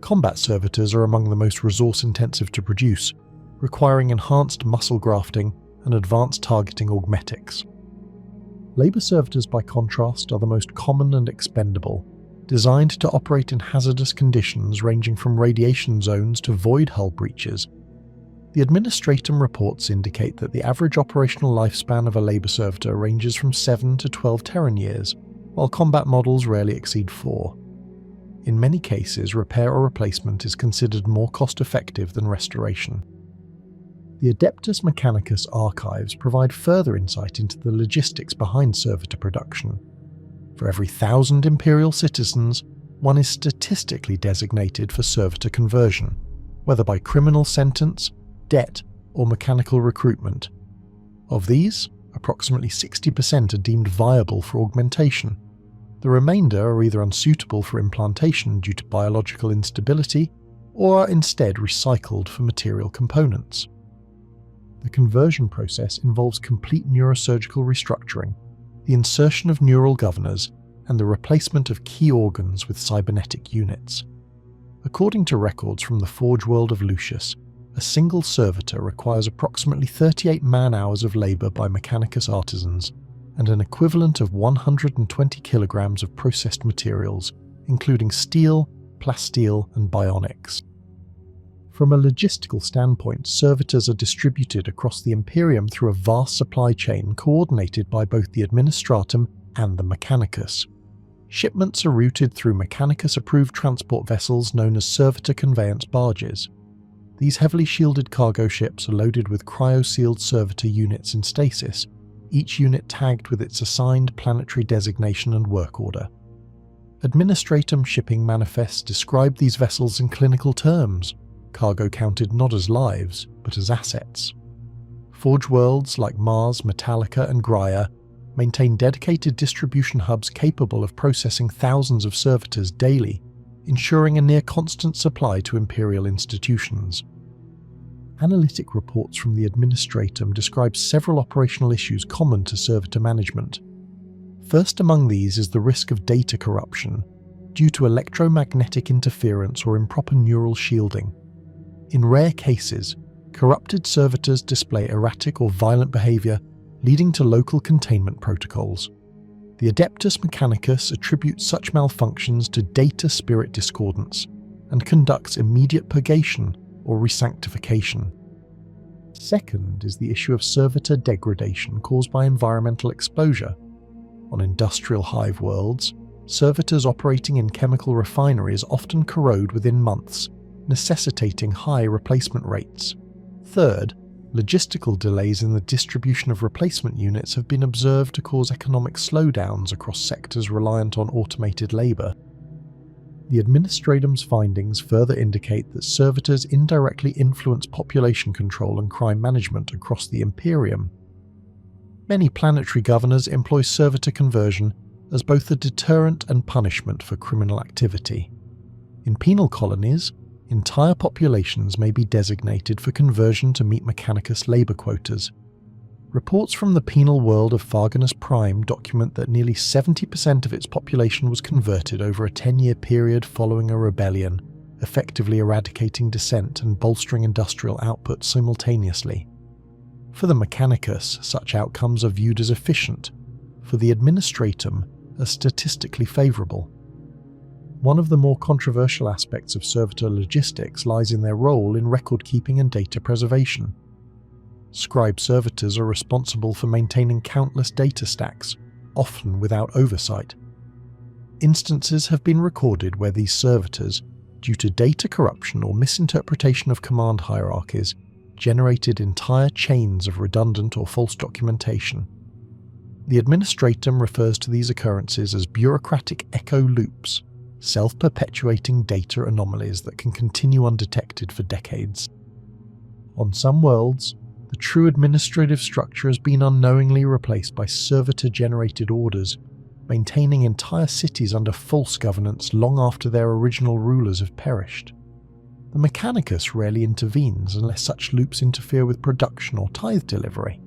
Combat servitors are among the most resource-intensive to produce, requiring enhanced muscle grafting and advanced targeting augmetics. Labour servitors, by contrast, are the most common and expendable, designed to operate in hazardous conditions ranging from radiation zones to void hull breaches. The Administratum reports indicate that the average operational lifespan of a labour servitor ranges from 7 to 12 Terran years, while combat models rarely exceed 4. In many cases, repair or replacement is considered more cost-effective than restoration. The Adeptus Mechanicus archives provide further insight into the logistics behind servitor production. For every 1,000 Imperial citizens, one is statistically designated for servitor conversion, whether by criminal sentence, debt, or mechanical recruitment. Of these, approximately 60% are deemed viable for augmentation. The remainder are either unsuitable for implantation due to biological instability, or are instead recycled for material components. The conversion process involves complete neurosurgical restructuring, the insertion of neural governors, and the replacement of key organs with cybernetic units. According to records from the Forge World of Lucius, a single servitor requires approximately 38 man-hours of labour by Mechanicus artisans, and an equivalent of 120 kilograms of processed materials, including steel, plasteel, and bionics. From a logistical standpoint, servitors are distributed across the Imperium through a vast supply chain coordinated by both the Administratum and the Mechanicus. Shipments are routed through Mechanicus-approved transport vessels known as servitor conveyance barges. These heavily shielded cargo ships are loaded with cryo-sealed servitor units in stasis, each unit tagged with its assigned planetary designation and work order. Administratum shipping manifests describe these vessels in clinical terms, cargo counted not as lives, but as assets. Forge worlds like Mars, Metallica, and Graia maintain dedicated distribution hubs capable of processing thousands of servitors daily, ensuring a near-constant supply to Imperial institutions. Analytic reports from the Administratum describe several operational issues common to servitor management. First among these is the risk of data corruption, due to electromagnetic interference or improper neural shielding. In rare cases, corrupted servitors display erratic or violent behaviour, leading to local containment protocols. The Adeptus Mechanicus attributes such malfunctions to data spirit discordance, and conducts immediate purgation or resanctification. Second is the issue of servitor degradation caused by environmental exposure. On industrial hive worlds, servitors operating in chemical refineries often corrode within months, necessitating high replacement rates. Third, logistical delays in the distribution of replacement units have been observed to cause economic slowdowns across sectors reliant on automated labour. The Administratum's findings further indicate that servitors indirectly influence population control and crime management across the Imperium. Many planetary governors employ servitor conversion as both a deterrent and punishment for criminal activity. In penal colonies, entire populations may be designated for conversion to meet Mechanicus labour quotas. Reports from the penal world of Farganus Prime document that nearly 70% of its population was converted over a 10-year period following a rebellion, effectively eradicating dissent and bolstering industrial output simultaneously. For the Mechanicus, such outcomes are viewed as efficient, for the Administratum as statistically favourable. One of the more controversial aspects of servitor logistics lies in their role in record-keeping and data preservation. Scribe servitors are responsible for maintaining countless data stacks, often without oversight. instances have been recorded where these servitors, due to data corruption or misinterpretation of command hierarchies, generated entire chains of redundant or false documentation. The administratum refers to these occurrences as bureaucratic echo loops, self-perpetuating data anomalies that can continue undetected for decades. On some worlds, the true administrative structure has been unknowingly replaced by servitor-generated orders, maintaining entire cities under false governance long after their original rulers have perished. The Mechanicus rarely intervenes unless such loops interfere with production or tithe delivery.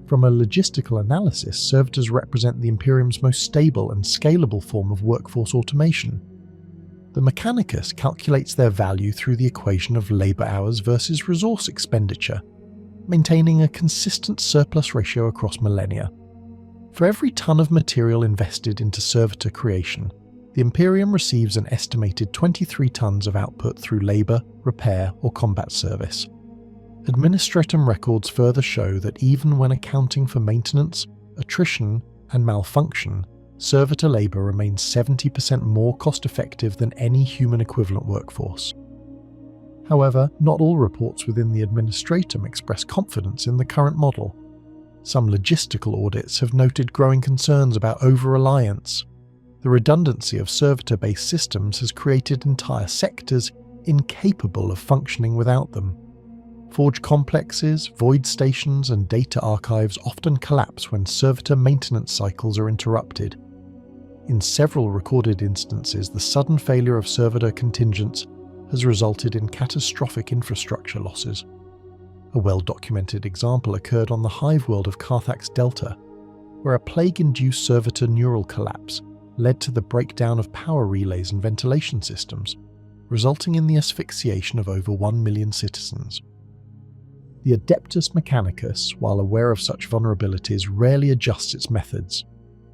From a logistical analysis, servitors represent the Imperium's most stable and scalable form of workforce automation. The Mechanicus calculates their value through the equation of labour hours versus resource expenditure, maintaining a consistent surplus ratio across millennia. For every ton of material invested into servitor creation, the Imperium receives an estimated 23 tons of output through labour, repair, or combat service. Administratum records further show that even when accounting for maintenance, attrition, and malfunction, servitor labour remains 70% more cost-effective than any human equivalent workforce. However, not all reports within the administratum express confidence in the current model. Some logistical audits have noted growing concerns about over-reliance. The redundancy of servitor-based systems has created entire sectors incapable of functioning without them. Forge complexes, void stations, and data archives often collapse when servitor maintenance cycles are interrupted. In several recorded instances, the sudden failure of servitor contingents has resulted in catastrophic infrastructure losses. A well-documented example occurred on the hive world of Carthax Delta, where a plague-induced servitor neural collapse led to the breakdown of power relays and ventilation systems, resulting in the asphyxiation of over 1 million citizens. The Adeptus Mechanicus, while aware of such vulnerabilities, rarely adjusts its methods.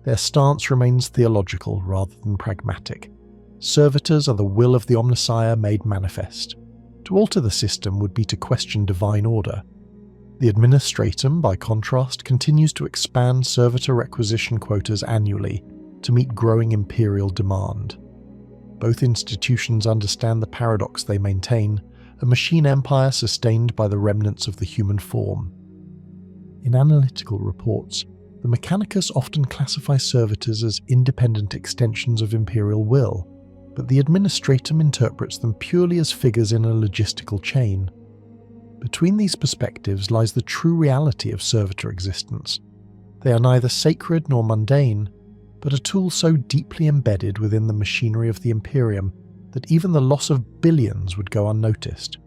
Their stance remains theological rather than pragmatic. Servitors are the will of the Omnissiah made manifest. To alter the system would be to question divine order. The administratum, by contrast, continues to expand servitor requisition quotas annually to meet growing imperial demand. Both institutions understand the paradox they maintain, a machine empire sustained by the remnants of the human form. In analytical reports, the Mechanicus often classify servitors as independent extensions of imperial will, but the administratum interprets them purely as figures in a logistical chain. Between these perspectives lies the true reality of servitor existence. They are neither sacred nor mundane, but a tool so deeply embedded within the machinery of the Imperium that even the loss of billions would go unnoticed.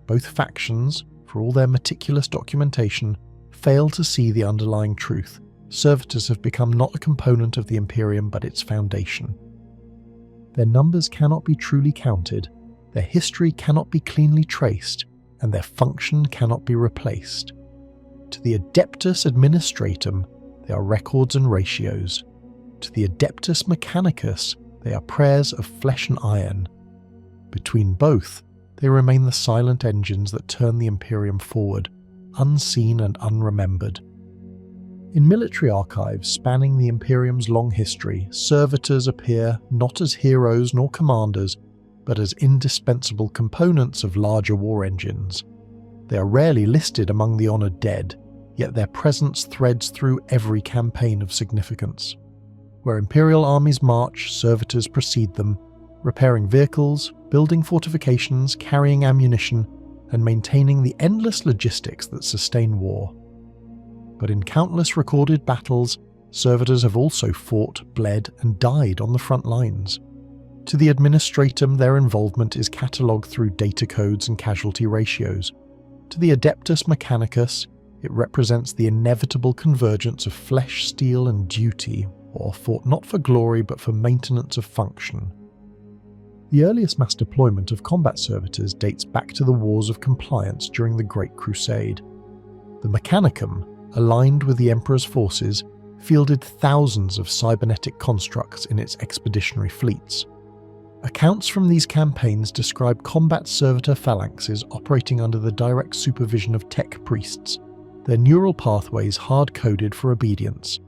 Both factions, for all their meticulous documentation, fail to see the underlying truth. Servitors have become not a component of the Imperium but its foundation. Their numbers cannot be truly counted, their history cannot be cleanly traced, and their function cannot be replaced. To the Adeptus Administratum, they are records and ratios. To the Adeptus Mechanicus, they are prayers of flesh and iron. Between both, they remain the silent engines that turn the Imperium forward, unseen and unremembered. In military archives spanning the Imperium's long history, servitors appear not as heroes nor commanders, but as indispensable components of larger war engines. They are rarely listed among the honoured dead, yet their presence threads through every campaign of significance. Where Imperial armies march, servitors precede them, repairing vehicles, building fortifications, carrying ammunition, and maintaining the endless logistics that sustain war. But in countless recorded battles, servitors have also fought, bled, and died on the front lines. To the administratum, their involvement is catalogued through data codes and casualty ratios. To the Adeptus Mechanicus, it represents the inevitable convergence of flesh, steel, and duty, or fought not for glory but for maintenance of function. The earliest mass deployment of combat servitors dates back to the Wars of Compliance during the Great Crusade. The Mechanicum, aligned with the Emperor's forces, fielded thousands of cybernetic constructs in its expeditionary fleets. Accounts from these campaigns describe combat servitor phalanxes operating under the direct supervision of tech priests, their neural pathways hard-coded for obedience.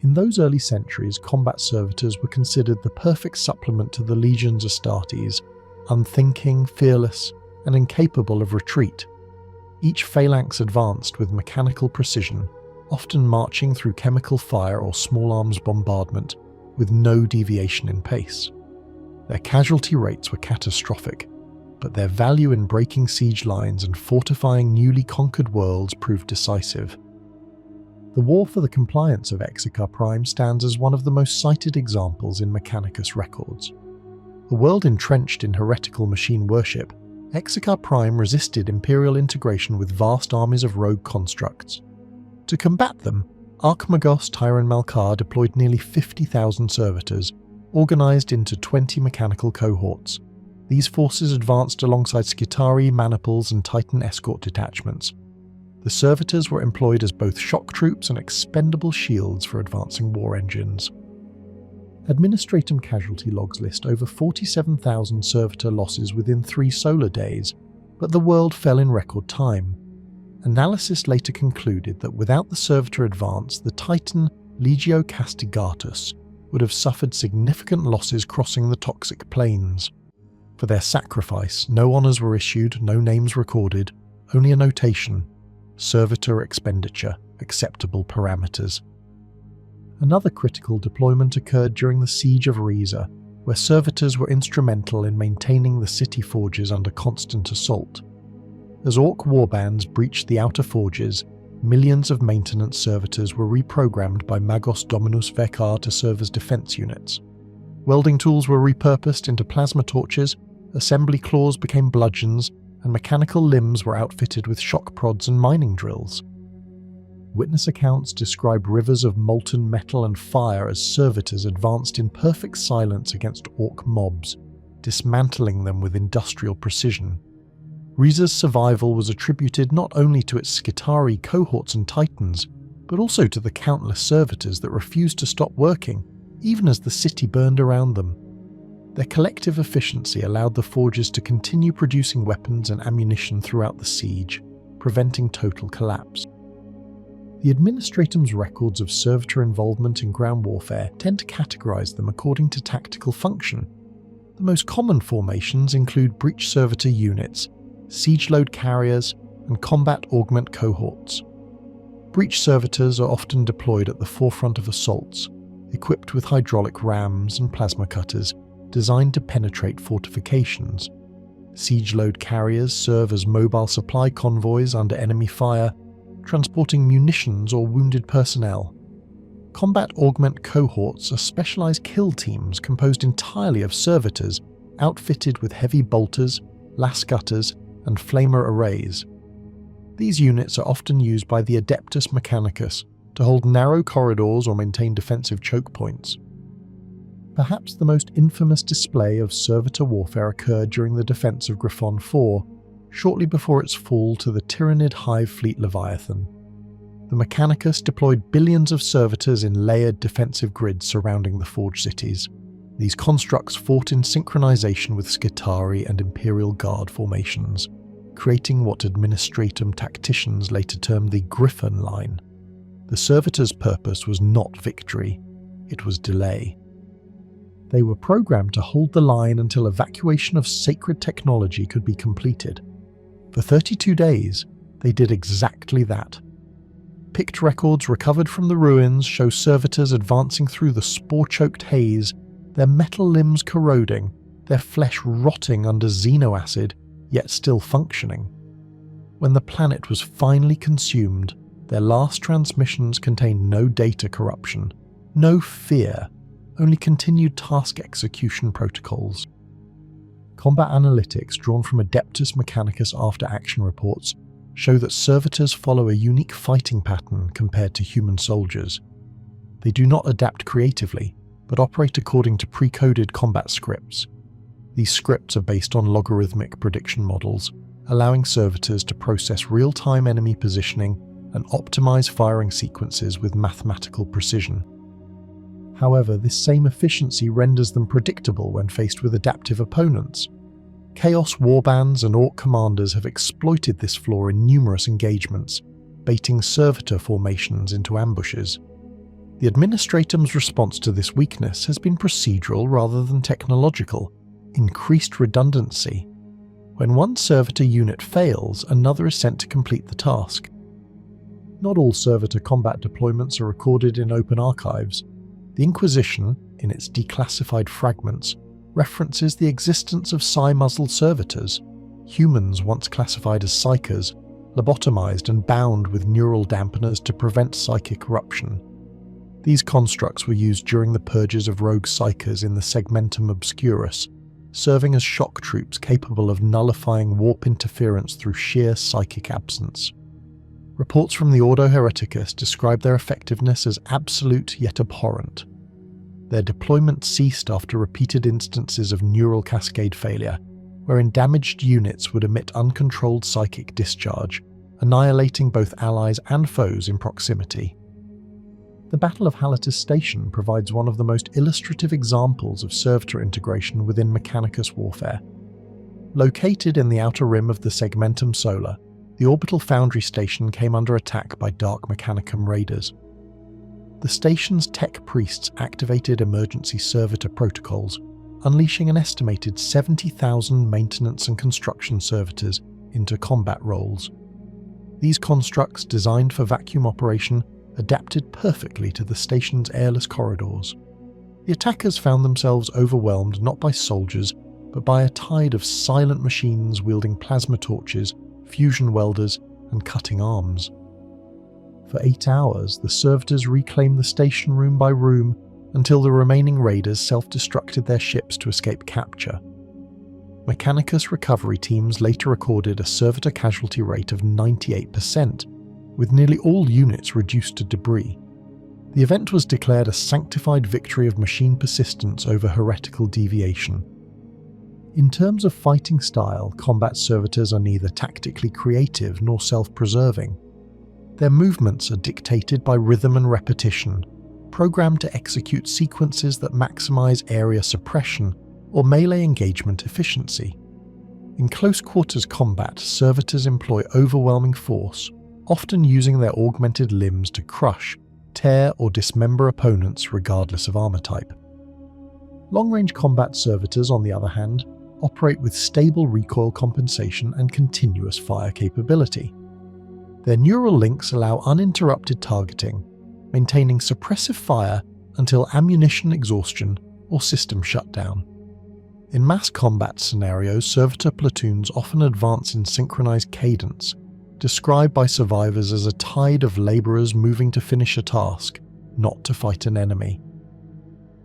In those early centuries, combat servitors were considered the perfect supplement to the legions Astartes, unthinking, fearless, and incapable of retreat. Each phalanx advanced with mechanical precision, often marching through chemical fire or small arms bombardment, with no deviation in pace. Their casualty rates were catastrophic, but their value in breaking siege lines and fortifying newly conquered worlds proved decisive. The war for the compliance of Executor Prime stands as one of the most cited examples in Mechanicus records. A world entrenched in heretical machine worship, Executor Prime resisted Imperial integration with vast armies of rogue constructs. To combat them, Archmagos Tyran Malkar deployed nearly 50,000 servitors, organised into 20 mechanical cohorts. These forces advanced alongside Skitarii, Maniples and Titan escort detachments. The servitors were employed as both shock troops and expendable shields for advancing war engines. Administratum casualty logs list over 47,000 servitor losses within 3 solar days, but the world fell in record time. Analysis later concluded that without the servitor advance, the Titan Legio Castigatus would have suffered significant losses crossing the toxic planes. For their sacrifice, no honours were issued, no names recorded, only a notation: servitor expenditure, acceptable parameters. Another critical deployment occurred during the Siege of Riza, where servitors were instrumental in maintaining the city forges under constant assault. As Orc warbands breached the outer forges, millions of maintenance servitors were reprogrammed by Magos Dominus Vekar to serve as defence units. Welding tools were repurposed into plasma torches, assembly claws became bludgeons, and mechanical limbs were outfitted with shock prods and mining drills. Witness accounts describe rivers of molten metal and fire as servitors advanced in perfect silence against Orc mobs, dismantling them with industrial precision. Riza's survival was attributed not only to its Skitarii cohorts and titans, but also to the countless servitors that refused to stop working, even as the city burned around them. Their collective efficiency allowed the forges to continue producing weapons and ammunition throughout the siege, preventing total collapse. The Administratum's records of servitor involvement in ground warfare tend to categorize them according to tactical function. The most common formations include breach servitor units, siege load carriers, and combat augment cohorts. Breach servitors are often deployed at the forefront of assaults, equipped with hydraulic rams and plasma cutters designed to penetrate fortifications. Siege load carriers serve as mobile supply convoys under enemy fire, transporting munitions or wounded personnel. Combat augment cohorts are specialized kill teams composed entirely of servitors outfitted with heavy bolters, lascutters, and flamer arrays. These units are often used by the Adeptus Mechanicus to hold narrow corridors or maintain defensive choke points. Perhaps the most infamous display of servitor warfare occurred during the defense of Griffon 4, shortly before its fall to the Tyrannid Hive Fleet Leviathan. The Mechanicus deployed billions of servitors in layered defensive grids surrounding the forge cities. These constructs fought in synchronization with Skitarii and Imperial Guard formations, creating what Administratum tacticians later termed the Griffon Line. The servitors' purpose was not victory, it was delay. They were programmed to hold the line until evacuation of sacred technology could be completed. For 32 days, they did exactly that. Picked records recovered from the ruins show servitors advancing through the spore-choked haze, their metal limbs corroding, their flesh rotting under xenoacid, yet still functioning. When the planet was finally consumed, their last transmissions contained no data corruption, no fear, only continued task execution protocols. Combat analytics drawn from Adeptus Mechanicus after-action reports show that servitors follow a unique fighting pattern compared to human soldiers. They do not adapt creatively, but operate according to pre-coded combat scripts. These scripts are based on logarithmic prediction models, allowing servitors to process real-time enemy positioning and optimize firing sequences with mathematical precision. However, this same efficiency renders them predictable when faced with adaptive opponents. Chaos warbands and Orc commanders have exploited this flaw in numerous engagements, baiting servitor formations into ambushes. The Administratum's response to this weakness has been procedural rather than technological, increased redundancy. When one servitor unit fails, another is sent to complete the task. Not all servitor combat deployments are recorded in open archives. The Inquisition, in its declassified fragments, references the existence of psi-muzzled servitors, humans once classified as psychers, lobotomized and bound with neural dampeners to prevent psychic corruption. These constructs were used during the purges of rogue psychers in the Segmentum Obscurus, serving as shock troops capable of nullifying warp interference through sheer psychic absence. Reports from the Ordo Hereticus describe their effectiveness as absolute yet abhorrent. Their deployment ceased after repeated instances of neural cascade failure, wherein damaged units would emit uncontrolled psychic discharge, annihilating both allies and foes in proximity. The Battle of Halatus Station provides one of the most illustrative examples of servitor integration within Mechanicus warfare. Located in the outer rim of the Segmentum Solar, the orbital foundry station came under attack by Dark Mechanicum raiders. The station's tech priests activated emergency servitor protocols, unleashing an estimated 70,000 maintenance and construction servitors into combat roles. These constructs, designed for vacuum operation, adapted perfectly to the station's airless corridors. The attackers found themselves overwhelmed not by soldiers, but by a tide of silent machines wielding plasma torches, fusion welders, and cutting arms. For 8 hours, the servitors reclaimed the station room by room until the remaining raiders self-destructed their ships to escape capture. Mechanicus recovery teams later recorded a servitor casualty rate of 98%, with nearly all units reduced to debris. The event was declared a sanctified victory of machine persistence over heretical deviation. In terms of fighting style, combat servitors are neither tactically creative nor self-preserving. Their movements are dictated by rhythm and repetition, programmed to execute sequences that maximize area suppression or melee engagement efficiency. In close-quarters combat, servitors employ overwhelming force, often using their augmented limbs to crush, tear, or dismember opponents regardless of armor type. Long-range combat servitors, on the other hand, operate with stable recoil compensation and continuous fire capability. Their neural links allow uninterrupted targeting, maintaining suppressive fire until ammunition exhaustion or system shutdown. In mass combat scenarios, servitor platoons often advance in synchronized cadence, described by survivors as a tide of laborers moving to finish a task, not to fight an enemy.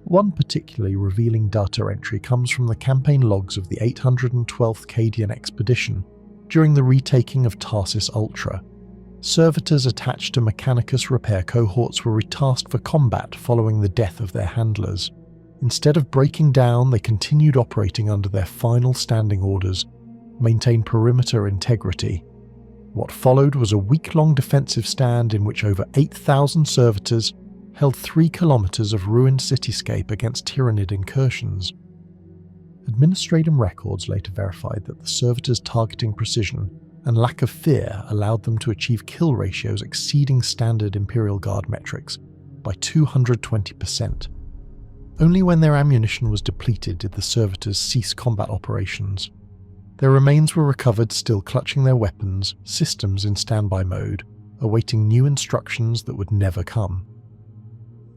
One particularly revealing data entry comes from the campaign logs of the 812th Cadian expedition during the retaking of Tarsis Ultra. Servitors attached to Mechanicus repair cohorts were retasked for combat following the death of their handlers. Instead of breaking down, they continued operating under their final standing orders, maintain perimeter integrity. What followed was a week-long defensive stand in which over 8,000 servitors held 3 kilometers of ruined cityscape against Tyrannid incursions. Administratum records later verified that the servitors' targeting precision and lack of fear allowed them to achieve kill ratios exceeding standard Imperial Guard metrics by 220%. Only when their ammunition was depleted did the servitors cease combat operations. Their remains were recovered still clutching their weapons, systems in standby mode, awaiting new instructions that would never come.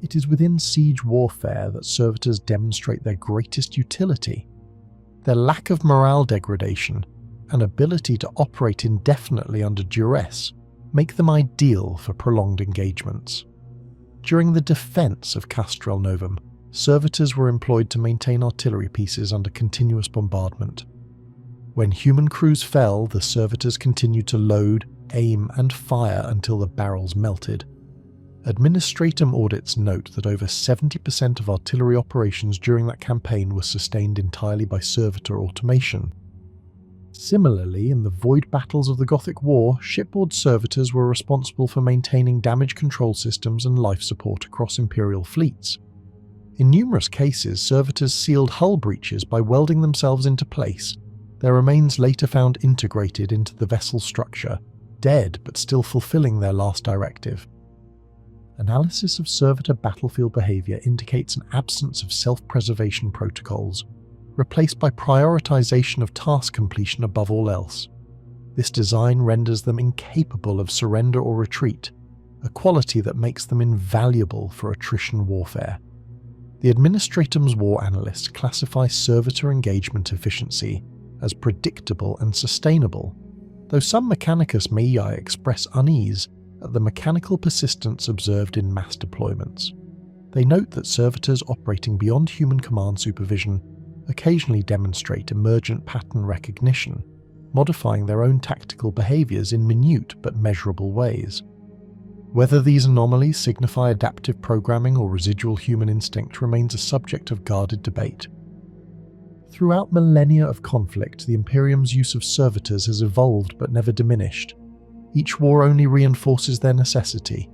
It is within siege warfare that servitors demonstrate their greatest utility. Their lack of morale degradation and ability to operate indefinitely under duress make them ideal for prolonged engagements. During the defense of Castrel Novum, servitors were employed to maintain artillery pieces under continuous bombardment. When human crews fell, the servitors continued to load, aim, and fire until the barrels melted. Administratum audits note that over 70% of artillery operations during that campaign were sustained entirely by servitor automation. Similarly, in the void battles of the Gothic War, shipboard servitors were responsible for maintaining damage control systems and life support across Imperial fleets. In numerous cases, servitors sealed hull breaches by welding themselves into place, their remains later found integrated into the vessel structure, dead but still fulfilling their last directive. analysis of servitor battlefield behavior indicates an absence of self-preservation protocols, replaced by prioritization of task completion above all else. This design renders them incapable of surrender or retreat, a quality that makes them invaluable for attrition warfare. The Administratum's war analysts classify servitor engagement efficiency as predictable and sustainable, though some Mechanicus Mei express unease at the mechanical persistence observed in mass deployments. They note that servitors operating beyond human command supervision occasionally demonstrate emergent pattern recognition, modifying their own tactical behaviours in minute but measurable ways. Whether these anomalies signify adaptive programming or residual human instinct remains a subject of guarded debate. Throughout millennia of conflict, the Imperium's use of servitors has evolved but never diminished. Each war only reinforces their necessity.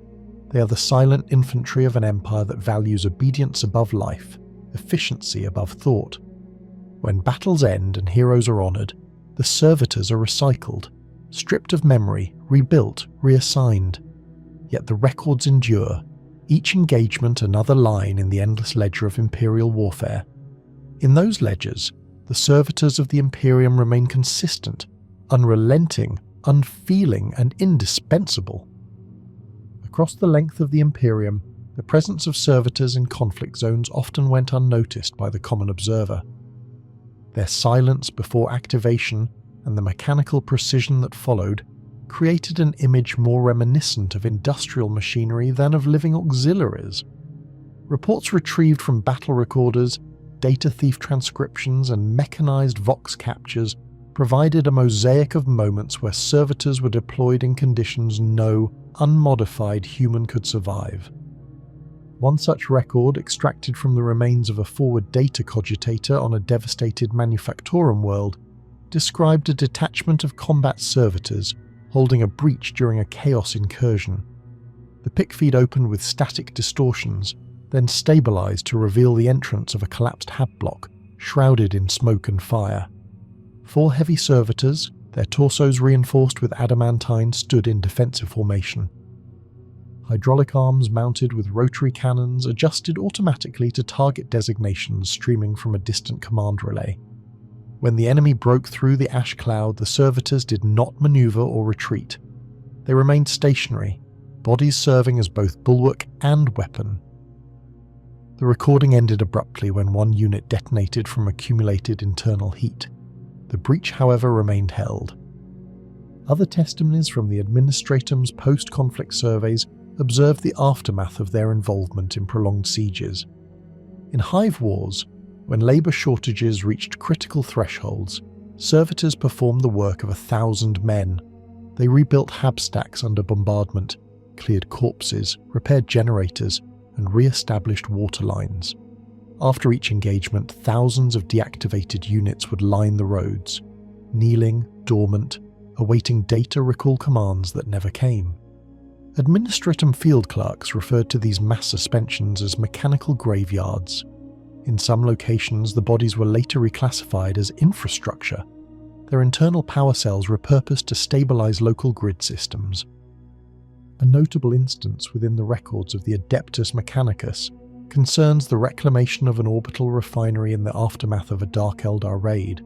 They are the silent infantry of an empire that values obedience above life, efficiency above thought. When battles end and heroes are honoured, the servitors are recycled, stripped of memory, rebuilt, reassigned. Yet the records endure, each engagement another line in the endless ledger of Imperial warfare. In those ledgers, the servitors of the Imperium remain consistent, unrelenting, unfeeling, and indispensable. Across the length of the Imperium, the presence of servitors in conflict zones often went unnoticed by the common observer. Their silence before activation and the mechanical precision that followed created an image more reminiscent of industrial machinery than of living auxiliaries. Reports retrieved from battle recorders, data thief transcriptions, and mechanized vox captures provided a mosaic of moments where servitors were deployed in conditions no unmodified human could survive. One such record, extracted from the remains of a forward data cogitator on a devastated manufactorum world, described a detachment of combat servitors holding a breach during a chaos incursion. The pick feed opened with static distortions, then stabilized to reveal the entrance of a collapsed hab block, shrouded in smoke and fire. 4 heavy servitors, their torsos reinforced with adamantine, stood in defensive formation. Hydraulic arms mounted with rotary cannons adjusted automatically to target designations streaming from a distant command relay. When the enemy broke through the ash cloud, the servitors did not maneuver or retreat. They remained stationary, bodies serving as both bulwark and weapon. The recording ended abruptly when one unit detonated from accumulated internal heat. The breach, however, remained held. Other testimonies from the Administratum's post-conflict surveys observed the aftermath of their involvement in prolonged sieges. In hive wars, when labour shortages reached critical thresholds, servitors performed the work of 1,000 men. They rebuilt hab stacks under bombardment, cleared corpses, repaired generators, and re-established water lines. After each engagement, thousands of deactivated units would line the roads, kneeling, dormant, awaiting data recall commands that never came. Administratum field clerks referred to these mass suspensions as mechanical graveyards. In some locations, the bodies were later reclassified as infrastructure, their internal power cells repurposed to stabilize local grid systems. A notable instance within the records of the Adeptus Mechanicus concerns the reclamation of an orbital refinery in the aftermath of a Dark Eldar raid.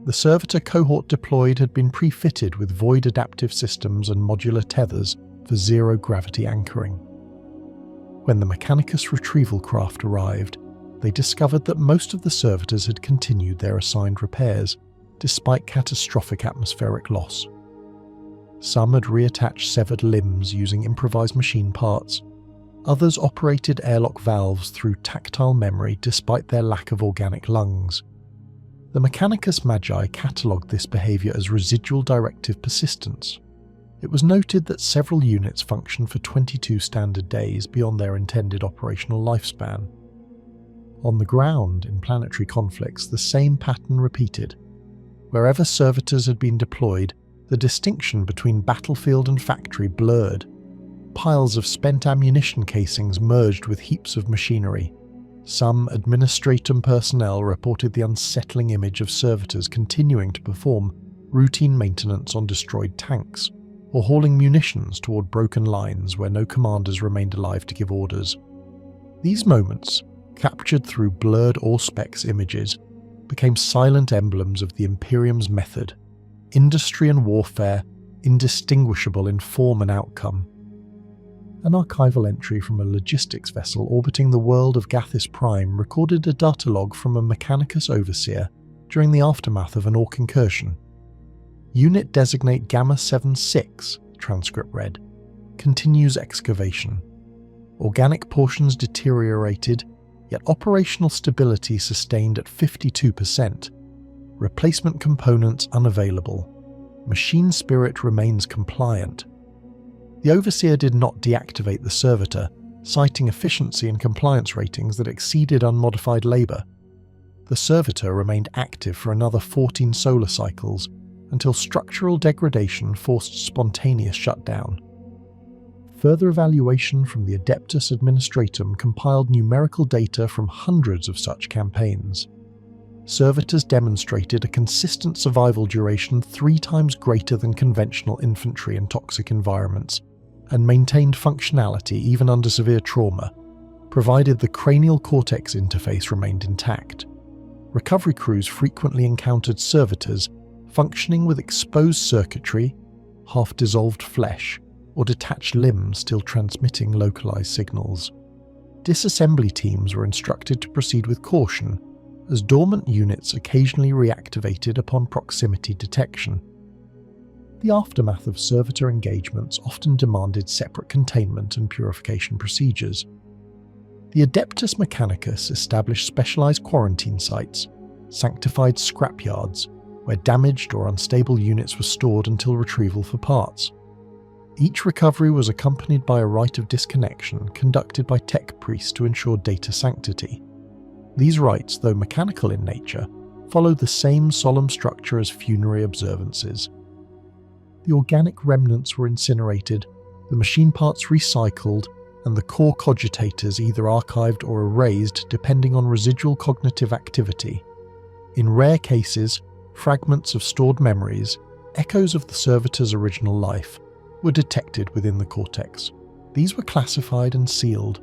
The servitor cohort deployed had been pre-fitted with void adaptive systems and modular tethers for zero-gravity anchoring. When the Mechanicus retrieval craft arrived, they discovered that most of the servitors had continued their assigned repairs, despite catastrophic atmospheric loss. Some had reattached severed limbs using improvised machine parts. Others operated airlock valves through tactile memory despite their lack of organic lungs. The Mechanicus Magi catalogued this behaviour as residual directive persistence. It was noted that several units functioned for 22 standard days beyond their intended operational lifespan. On the ground, in planetary conflicts, the same pattern repeated. Wherever servitors had been deployed, the distinction between battlefield and factory blurred. Piles of spent ammunition casings merged with heaps of machinery. Some Administratum personnel reported the unsettling image of servitors continuing to perform routine maintenance on destroyed tanks, or hauling munitions toward broken lines where no commanders remained alive to give orders. These moments, captured through blurred Auspex images, became silent emblems of the Imperium's method, industry and warfare indistinguishable in form and outcome. An archival entry from a logistics vessel orbiting the world of Gathis Prime recorded a data log from a Mechanicus overseer during the aftermath of an Orc incursion. Unit designate Gamma 76, transcript read, continues excavation. Organic portions deteriorated, yet operational stability sustained at 52%. Replacement components unavailable. Machine spirit remains compliant. The overseer did not deactivate the servitor, citing efficiency and compliance ratings that exceeded unmodified labour. The servitor remained active for another 14 solar cycles, until structural degradation forced spontaneous shutdown. Further evaluation from the Adeptus Administratum compiled numerical data from hundreds of such campaigns. Servitors demonstrated a consistent survival duration 3 times greater than conventional infantry in toxic environments, and maintained functionality even under severe trauma, provided the cranial cortex interface remained intact. Recovery crews frequently encountered servitors functioning with exposed circuitry, half-dissolved flesh, or detached limbs still transmitting localized signals. Disassembly teams were instructed to proceed with caution, as dormant units occasionally reactivated upon proximity detection. The aftermath of servitor engagements often demanded separate containment and purification procedures. The Adeptus Mechanicus established specialized quarantine sites, sanctified scrapyards, where damaged or unstable units were stored until retrieval for parts. Each recovery was accompanied by a rite of disconnection conducted by tech priests to ensure data sanctity. These rites, though mechanical in nature, followed the same solemn structure as funerary observances. The organic remnants were incinerated, the machine parts recycled, and the core cogitators either archived or erased depending on residual cognitive activity. In rare cases, fragments of stored memories, echoes of the servitor's original life, were detected within the cortex. These were classified and sealed.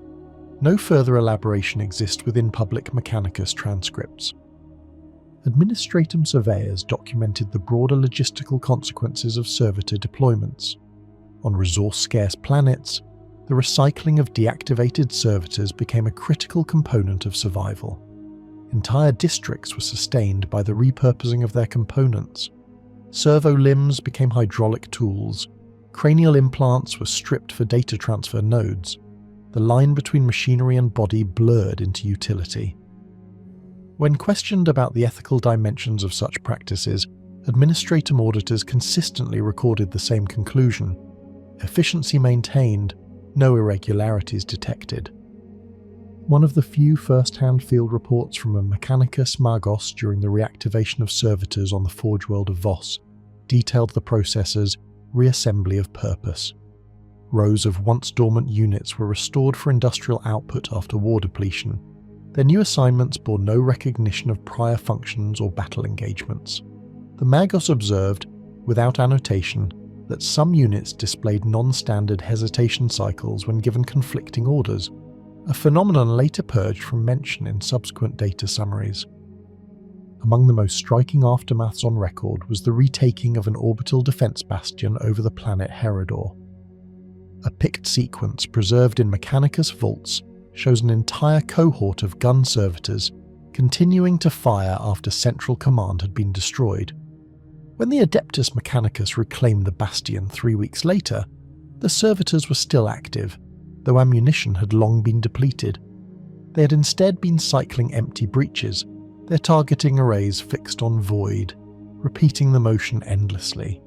No further elaboration exists within public Mechanicus transcripts. Administratum surveyors documented the broader logistical consequences of servitor deployments. On resource-scarce planets, the recycling of deactivated servitors became a critical component of survival. Entire districts were sustained by the repurposing of their components. Servo limbs became hydraulic tools. Cranial implants were stripped for data transfer nodes. The line between machinery and body blurred into utility. When questioned about the ethical dimensions of such practices, Administratum auditors consistently recorded the same conclusion: efficiency maintained, no irregularities detected. One of the few first-hand field reports from a Mechanicus Magos during the reactivation of servitors on the Forge world of Voss detailed the process as reassembly of purpose. Rows of once-dormant units were restored for industrial output after war depletion. Their new assignments bore no recognition of prior functions or battle engagements. The Magos observed, without annotation, that some units displayed non-standard hesitation cycles when given conflicting orders, a phenomenon later purged from mention in subsequent data summaries. Among the most striking aftermaths on record was the retaking of an orbital defense bastion over the planet Herodor. A picked sequence preserved in Mechanicus vaults shows an entire cohort of gun servitors continuing to fire after central command had been destroyed. When the Adeptus Mechanicus reclaimed the bastion 3 weeks later, the servitors were still active, though ammunition had long been depleted. They had instead been cycling empty breaches, their targeting arrays fixed on void, repeating the motion endlessly.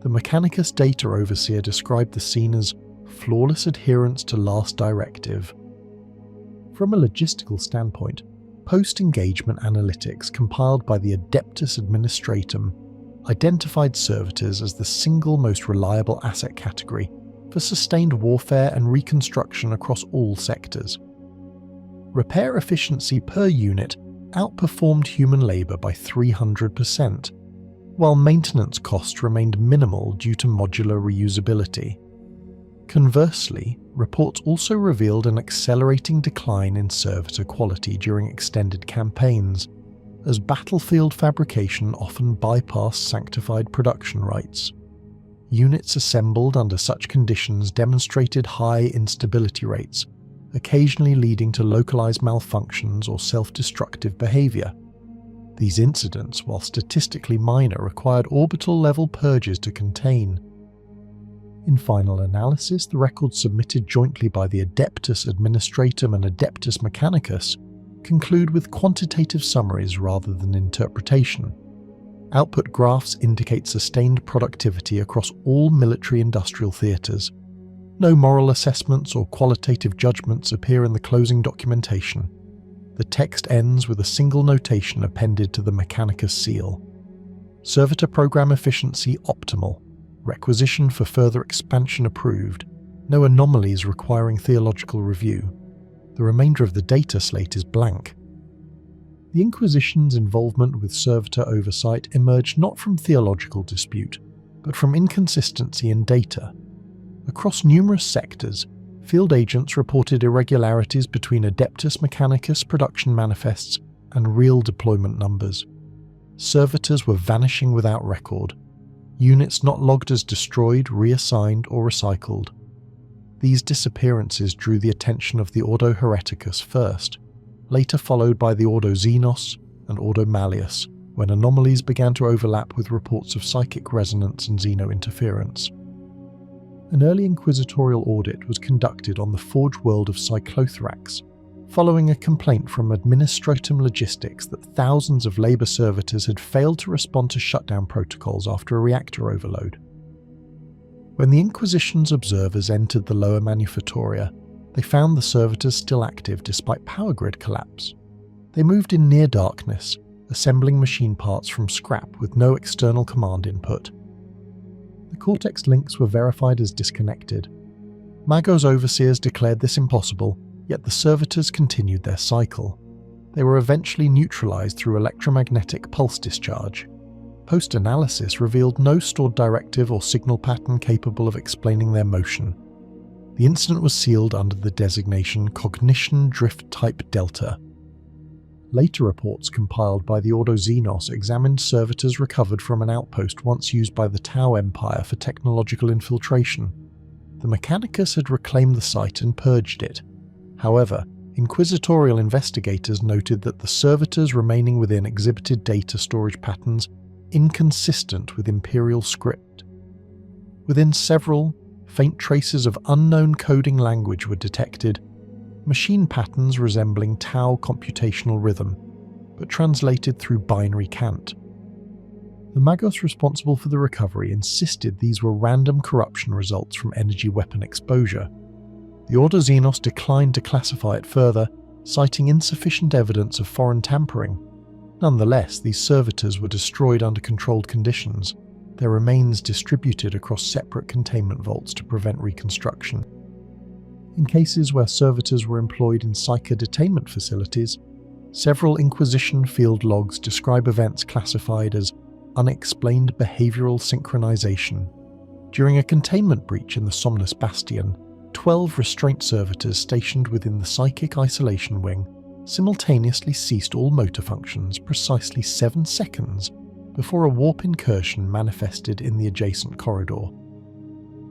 The Mechanicus data overseer described the scene as flawless adherence to last directive. From a logistical standpoint, post-engagement analytics compiled by the Adeptus Administratum identified servitors as the single most reliable asset category for sustained warfare and reconstruction across all sectors. Repair efficiency per unit outperformed human labour by 300%. while maintenance costs remained minimal due to modular reusability. Conversely, reports also revealed an accelerating decline in servitor quality during extended campaigns, as battlefield fabrication often bypassed sanctified production rights. Units assembled under such conditions demonstrated high instability rates, occasionally leading to localized malfunctions or self-destructive behavior. These incidents, while statistically minor, required orbital-level purges to contain. In final analysis, the records submitted jointly by the Adeptus Administratum and Adeptus Mechanicus conclude with quantitative summaries rather than interpretation. Output graphs indicate sustained productivity across all military-industrial theatres. No moral assessments or qualitative judgments appear in the closing documentation. The text ends with a single notation appended to the Mechanicus seal. Servitor program efficiency optimal. Requisition for further expansion approved. No anomalies requiring theological review. The remainder of the data slate is blank. The Inquisition's involvement with servitor oversight emerged not from theological dispute, but from inconsistency in data. Across numerous sectors, field agents reported irregularities between Adeptus Mechanicus production manifests and real deployment numbers. Servitors were vanishing without record. Units not logged as destroyed, reassigned, or recycled. These disappearances drew the attention of the Ordo Hereticus first, later followed by the Ordo Xenos and Ordo Malleus, when anomalies began to overlap with reports of psychic resonance and xeno-interference. An early inquisitorial audit was conducted on the Forge world of Cyclothrax, following a complaint from Administratum Logistics that thousands of labour servitors had failed to respond to shutdown protocols after a reactor overload. When the Inquisition's observers entered the lower manufactoria, they found the servitors still active despite power grid collapse. They moved in near darkness, assembling machine parts from scrap with no external command input. The Cortex links were verified as disconnected. Magos overseers declared this impossible, yet the servitors continued their cycle. They were eventually neutralized through electromagnetic pulse discharge. Post-analysis revealed no stored directive or signal pattern capable of explaining their motion. The incident was sealed under the designation Cognition Drift Type Delta. Later reports compiled by the Ordo Xenos examined servitors recovered from an outpost once used by the Tau Empire for technological infiltration. The Mechanicus had reclaimed the site and purged it. However, inquisitorial investigators noted that the servitors remaining within exhibited data storage patterns inconsistent with Imperial script. Within several, faint traces of unknown coding language were detected, machine patterns resembling Tau computational rhythm, but translated through binary cant. The Magos responsible for the recovery insisted these were random corruption results from energy weapon exposure. The Ordo Xenos declined to classify it further, citing insufficient evidence of foreign tampering. Nonetheless, these servitors were destroyed under controlled conditions, their remains distributed across separate containment vaults to prevent reconstruction. In cases where servitors were employed in psycho detainment facilities, several Inquisition field logs describe events classified as unexplained behavioral synchronization. During a containment breach in the Somnus Bastion, 12 restraint servitors stationed within the psychic isolation wing simultaneously ceased all motor functions precisely 7 seconds before a warp incursion manifested in the adjacent corridor.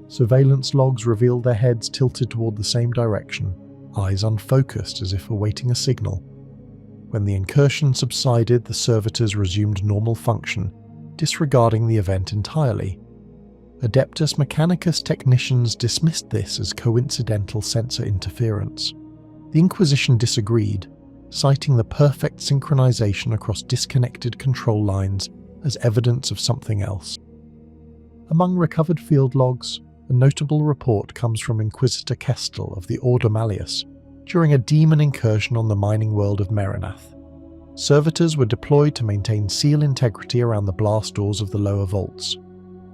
Surveillance logs revealed their heads tilted toward the same direction, eyes unfocused as if awaiting a signal. When the incursion subsided, the servitors resumed normal function, disregarding the event entirely. Adeptus Mechanicus technicians dismissed this as coincidental sensor interference. The Inquisition disagreed, citing the perfect synchronization across disconnected control lines as evidence of something else. Among recovered field logs, a notable report comes from Inquisitor Kestel of the Ordo Malleus during a demon incursion on the mining world of Merinath. Servitors were deployed to maintain seal integrity around the blast doors of the lower vaults.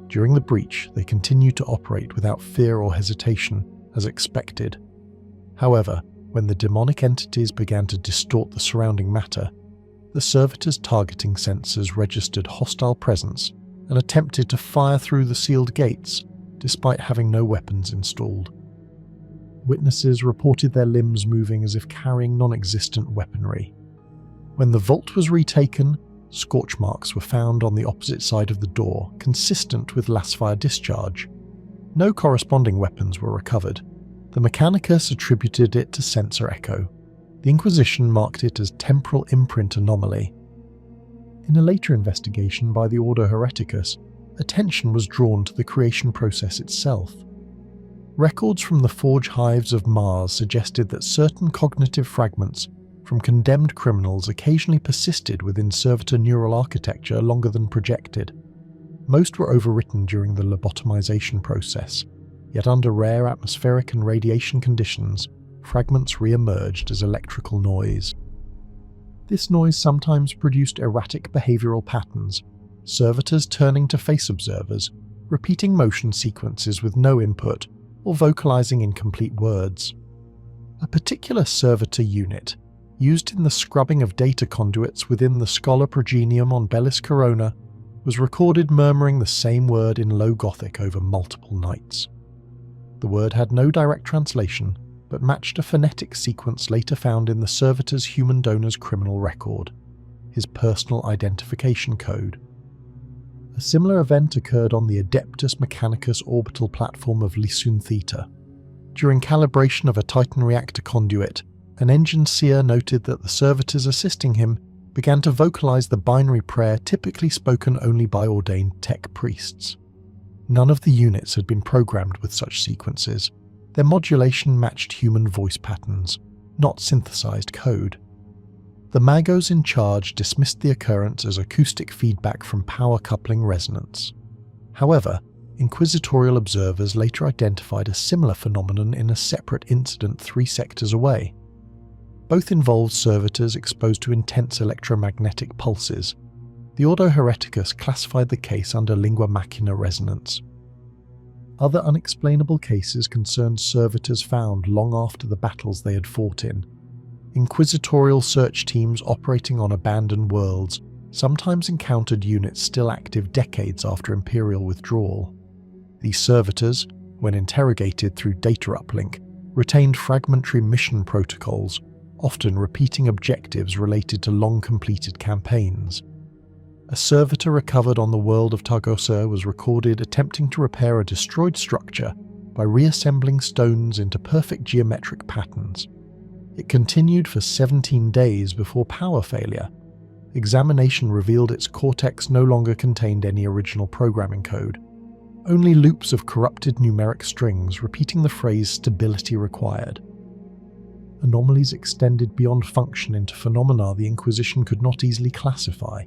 During the breach, they continued to operate without fear or hesitation, as expected. However, when the demonic entities began to distort the surrounding matter, the Servitors' targeting sensors registered hostile presence and attempted to fire through the sealed gates, despite having no weapons installed. Witnesses reported their limbs moving as if carrying non-existent weaponry. When the vault was retaken, scorch marks were found on the opposite side of the door, consistent with lasfire discharge. No corresponding weapons were recovered. The Mechanicus attributed it to sensor echo. The Inquisition marked it as temporal imprint anomaly. In a later investigation by the Ordo Hereticus, attention was drawn to the creation process itself. Records from the forge hives of Mars suggested that certain cognitive fragments from condemned criminals occasionally persisted within servitor neural architecture longer than projected. Most were overwritten during the lobotomization process, yet under rare atmospheric and radiation conditions, fragments re-emerged as electrical noise. This noise sometimes produced erratic behavioral patterns, servitors turning to face observers, repeating motion sequences with no input, or vocalizing incomplete words. A particular servitor unit, used in the scrubbing of data conduits within the Scholar Progenium on Bellis Corona, was recorded murmuring the same word in Low Gothic over multiple nights. The word had no direct translation, but matched a phonetic sequence later found in the servitor's human donor's criminal record, his personal identification code. A similar event occurred on the Adeptus Mechanicus orbital platform of Lisun Theta. During calibration of a Titan reactor conduit, an engine seer noted that the servitors assisting him began to vocalize the binary prayer typically spoken only by ordained tech priests. None of the units had been programmed with such sequences. Their modulation matched human voice patterns, not synthesized code. The magos in charge dismissed the occurrence as acoustic feedback from power coupling resonance. However, inquisitorial observers later identified a similar phenomenon in a separate incident 3 sectors away. Both involved servitors exposed to intense electromagnetic pulses. The Ordo Hereticus classified the case under lingua machina resonance. Other unexplainable cases concerned servitors found long after the battles they had fought in. Inquisitorial search teams operating on abandoned worlds sometimes encountered units still active decades after Imperial withdrawal. These servitors, when interrogated through data uplink, retained fragmentary mission protocols, often repeating objectives related to long-completed campaigns. A servitor recovered on the world of Targosa was recorded attempting to repair a destroyed structure by reassembling stones into perfect geometric patterns. It continued for 17 days before power failure. Examination revealed its cortex no longer contained any original programming code, only loops of corrupted numeric strings repeating the phrase "stability required." Anomalies extended beyond function into phenomena the Inquisition could not easily classify.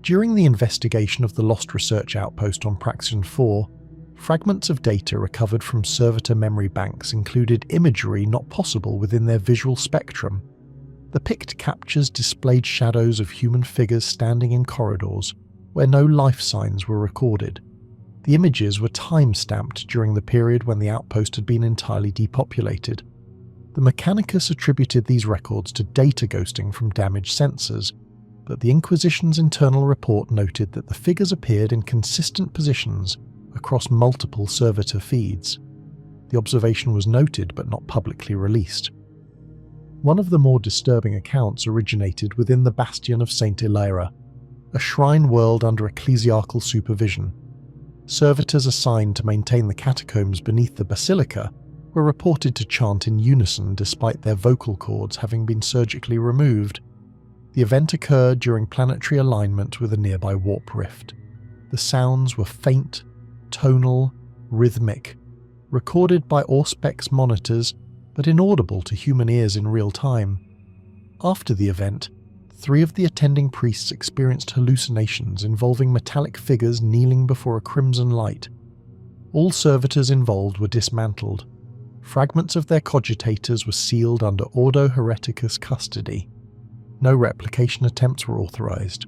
During the investigation of the Lost Research Outpost on Praxion 4, fragments of data recovered from servitor memory banks included imagery not possible within their visual spectrum. The picked captures displayed shadows of human figures standing in corridors, where no life signs were recorded. The images were time-stamped during the period when the outpost had been entirely depopulated. The Mechanicus attributed these records to data ghosting from damaged sensors, but the Inquisition's internal report noted that the figures appeared in consistent positions across multiple servitor feeds. The observation was noted but not publicly released. One of the more disturbing accounts originated within the Bastion of St. Illyra, a shrine world under ecclesiarchal supervision. Servitors assigned to maintain the catacombs beneath the basilica were reported to chant in unison despite their vocal cords having been surgically removed. The event occurred during planetary alignment with a nearby warp rift. The sounds were faint, tonal, rhythmic, recorded by Auspex monitors but inaudible to human ears in real time. After the event, 3 of the attending priests experienced hallucinations involving metallic figures kneeling before a crimson light. All servitors involved were dismantled. Fragments of their cogitators were sealed under Ordo Hereticus custody. No replication attempts were authorized.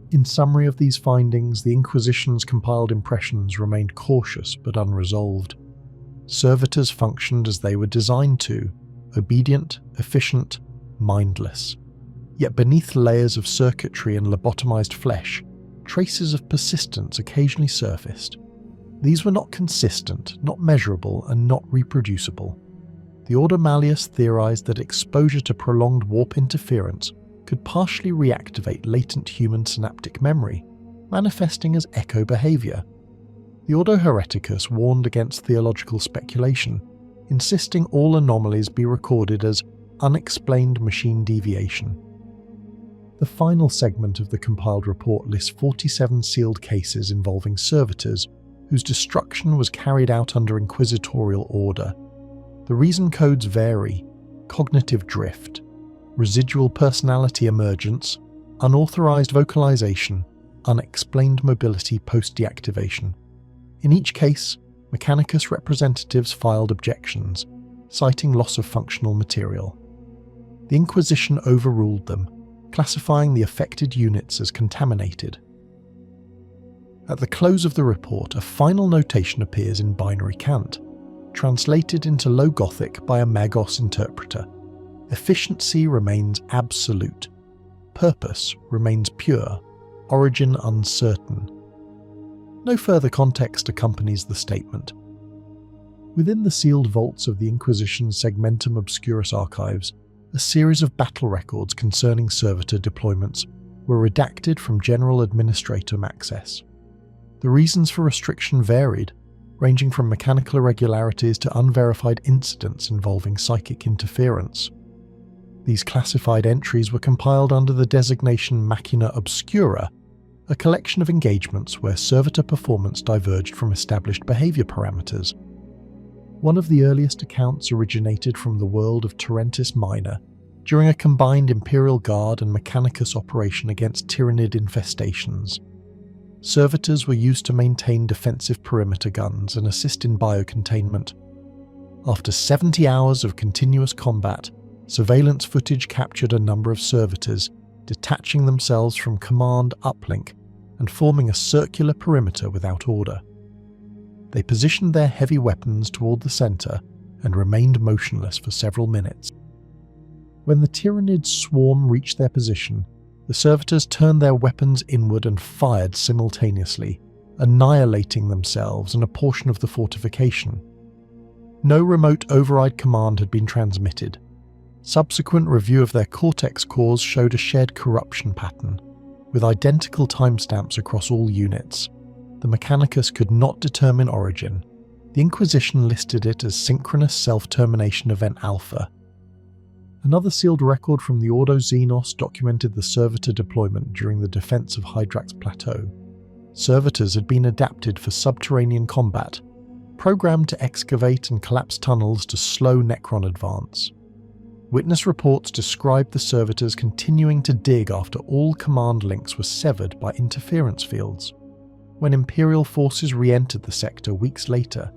In summary of these findings, the Inquisition's compiled impressions remained cautious but unresolved. Servitors functioned as they were designed to, obedient, efficient, mindless. Yet beneath layers of circuitry and lobotomized flesh, traces of persistence occasionally surfaced. These were not consistent, not measurable, and not reproducible. The Order Malleus theorized that exposure to prolonged warp interference could partially reactivate latent human synaptic memory, manifesting as echo behavior. The Ordo Hereticus warned against theological speculation, insisting all anomalies be recorded as unexplained machine deviation. The final segment of the compiled report lists 47 sealed cases involving servitors whose destruction was carried out under inquisitorial order. The reason codes vary: cognitive drift, residual personality emergence, unauthorized vocalization, unexplained mobility post-deactivation. In each case, Mechanicus representatives filed objections, citing loss of functional material. The Inquisition overruled them, classifying the affected units as contaminated. At the close of the report, a final notation appears in binary cant, translated into Low Gothic by a Magos interpreter. Efficiency remains absolute. Purpose remains pure. Origin uncertain. No further context accompanies the statement. Within the sealed vaults of the Inquisition's Segmentum Obscurus archives, a series of battle records concerning servitor deployments were redacted from General Administratum access. The reasons for restriction varied, ranging from mechanical irregularities to unverified incidents involving psychic interference. These classified entries were compiled under the designation Machina Obscura, a collection of engagements where servitor performance diverged from established behavior parameters. One of the earliest accounts originated from the world of Torrentis Minor during a combined Imperial Guard and Mechanicus operation against Tyrannid infestations. Servitors were used to maintain defensive perimeter guns and assist in biocontainment. After 70 hours of continuous combat, surveillance footage captured a number of servitors detaching themselves from command uplink and forming a circular perimeter without order. They positioned their heavy weapons toward the center and remained motionless for several minutes. When the Tyrannid swarm reached their position, the servitors turned their weapons inward and fired simultaneously, annihilating themselves and a portion of the fortification. No remote override command had been transmitted. Subsequent review of their cortex cores showed a shared corruption pattern, with identical timestamps across all units. The Mechanicus could not determine origin. The Inquisition listed it as Synchronous Self-Termination Event Alpha. Another sealed record from the Ordo Xenos documented the servitor deployment during the defense of Hydrax Plateau. Servitors had been adapted for subterranean combat, programmed to excavate and collapse tunnels to slow Necron advance. Witness reports described the servitors continuing to dig after all command links were severed by interference fields. When Imperial forces re-entered the sector weeks later,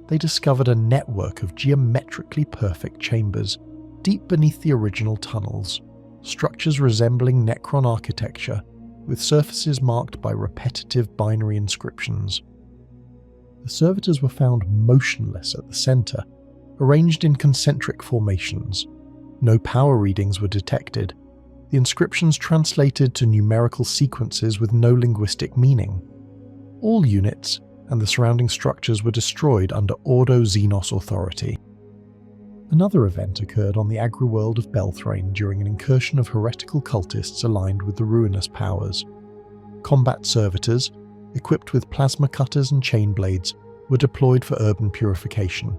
they discovered a network of geometrically perfect chambers deep beneath the original tunnels, structures resembling Necron architecture, with surfaces marked by repetitive binary inscriptions. The servitors were found motionless at the center, arranged in concentric formations. No power readings were detected. The inscriptions translated to numerical sequences with no linguistic meaning. All units and the surrounding structures were destroyed under Ordo Xenos authority. Another event occurred on the agri-world of Belthrain during an incursion of heretical cultists aligned with the ruinous powers. Combat servitors, equipped with plasma cutters and chain blades, were deployed for urban purification.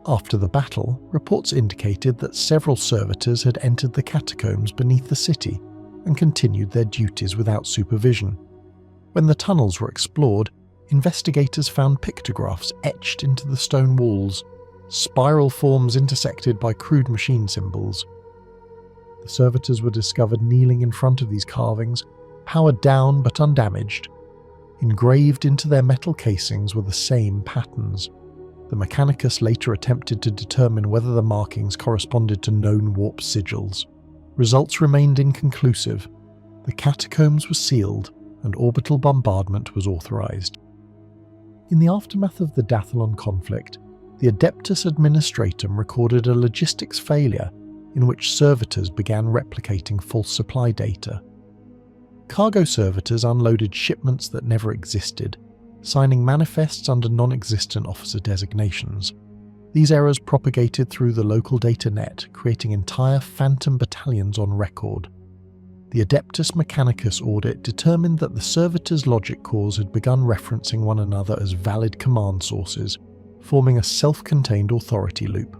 After the battle, reports indicated that several servitors had entered the catacombs beneath the city and continued their duties without supervision. When the tunnels were explored, investigators found pictographs etched into the stone walls, spiral forms intersected by crude machine symbols. The servitors were discovered kneeling in front of these carvings, powered down but undamaged. Engraved into their metal casings were the same patterns. The Mechanicus later attempted to determine whether the markings corresponded to known warp sigils. Results remained inconclusive. The catacombs were sealed, and orbital bombardment was authorized. In the aftermath of the Dathalon conflict, the Adeptus Administratum recorded a logistics failure in which servitors began replicating false supply data. Cargo servitors unloaded shipments that never existed, signing manifests under non-existent officer designations. These errors propagated through the local data net, creating entire phantom battalions on record. The Adeptus Mechanicus audit determined that the servitors' logic cores had begun referencing one another as valid command sources, forming a self-contained authority loop.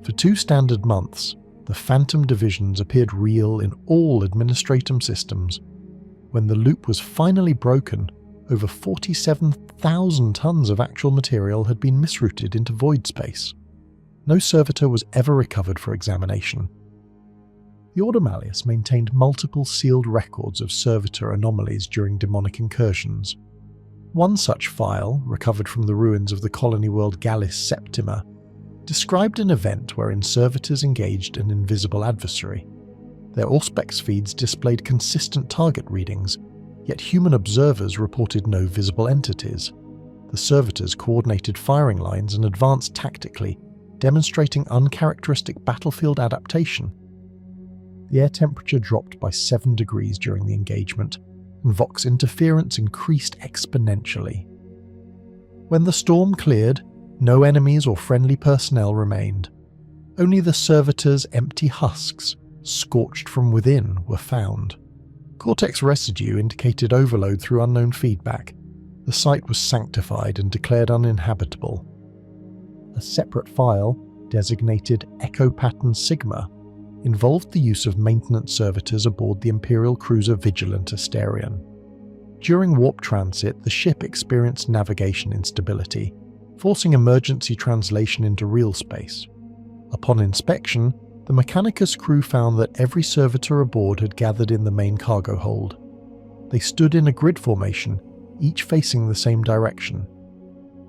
For 2 standard months, the phantom divisions appeared real in all administratum systems. When the loop was finally broken, over 47,000 tons of actual material had been misrouted into void space. No servitor was ever recovered for examination. The Order Malleus maintained multiple sealed records of servitor anomalies during demonic incursions. One such file, recovered from the ruins of the colony world Gallis Septima, described an event wherein servitors engaged an invisible adversary. Their Auspex feeds displayed consistent target readings, yet human observers reported no visible entities. The servitors coordinated firing lines and advanced tactically, demonstrating uncharacteristic battlefield adaptation. The air temperature dropped by 7 degrees during the engagement, and Vox interference increased exponentially. When the storm cleared, no enemies or friendly personnel remained. Only the servitors' empty husks, scorched from within, were found. Cortex residue indicated overload through unknown feedback. The site was sanctified and declared uninhabitable. A separate file, designated Echo Pattern Sigma, involved the use of maintenance servitors aboard the Imperial cruiser Vigilant Asterion. During warp transit, the ship experienced navigation instability, forcing emergency translation into real space. Upon inspection, the Mechanicus crew found that every servitor aboard had gathered in the main cargo hold. They stood in a grid formation, each facing the same direction.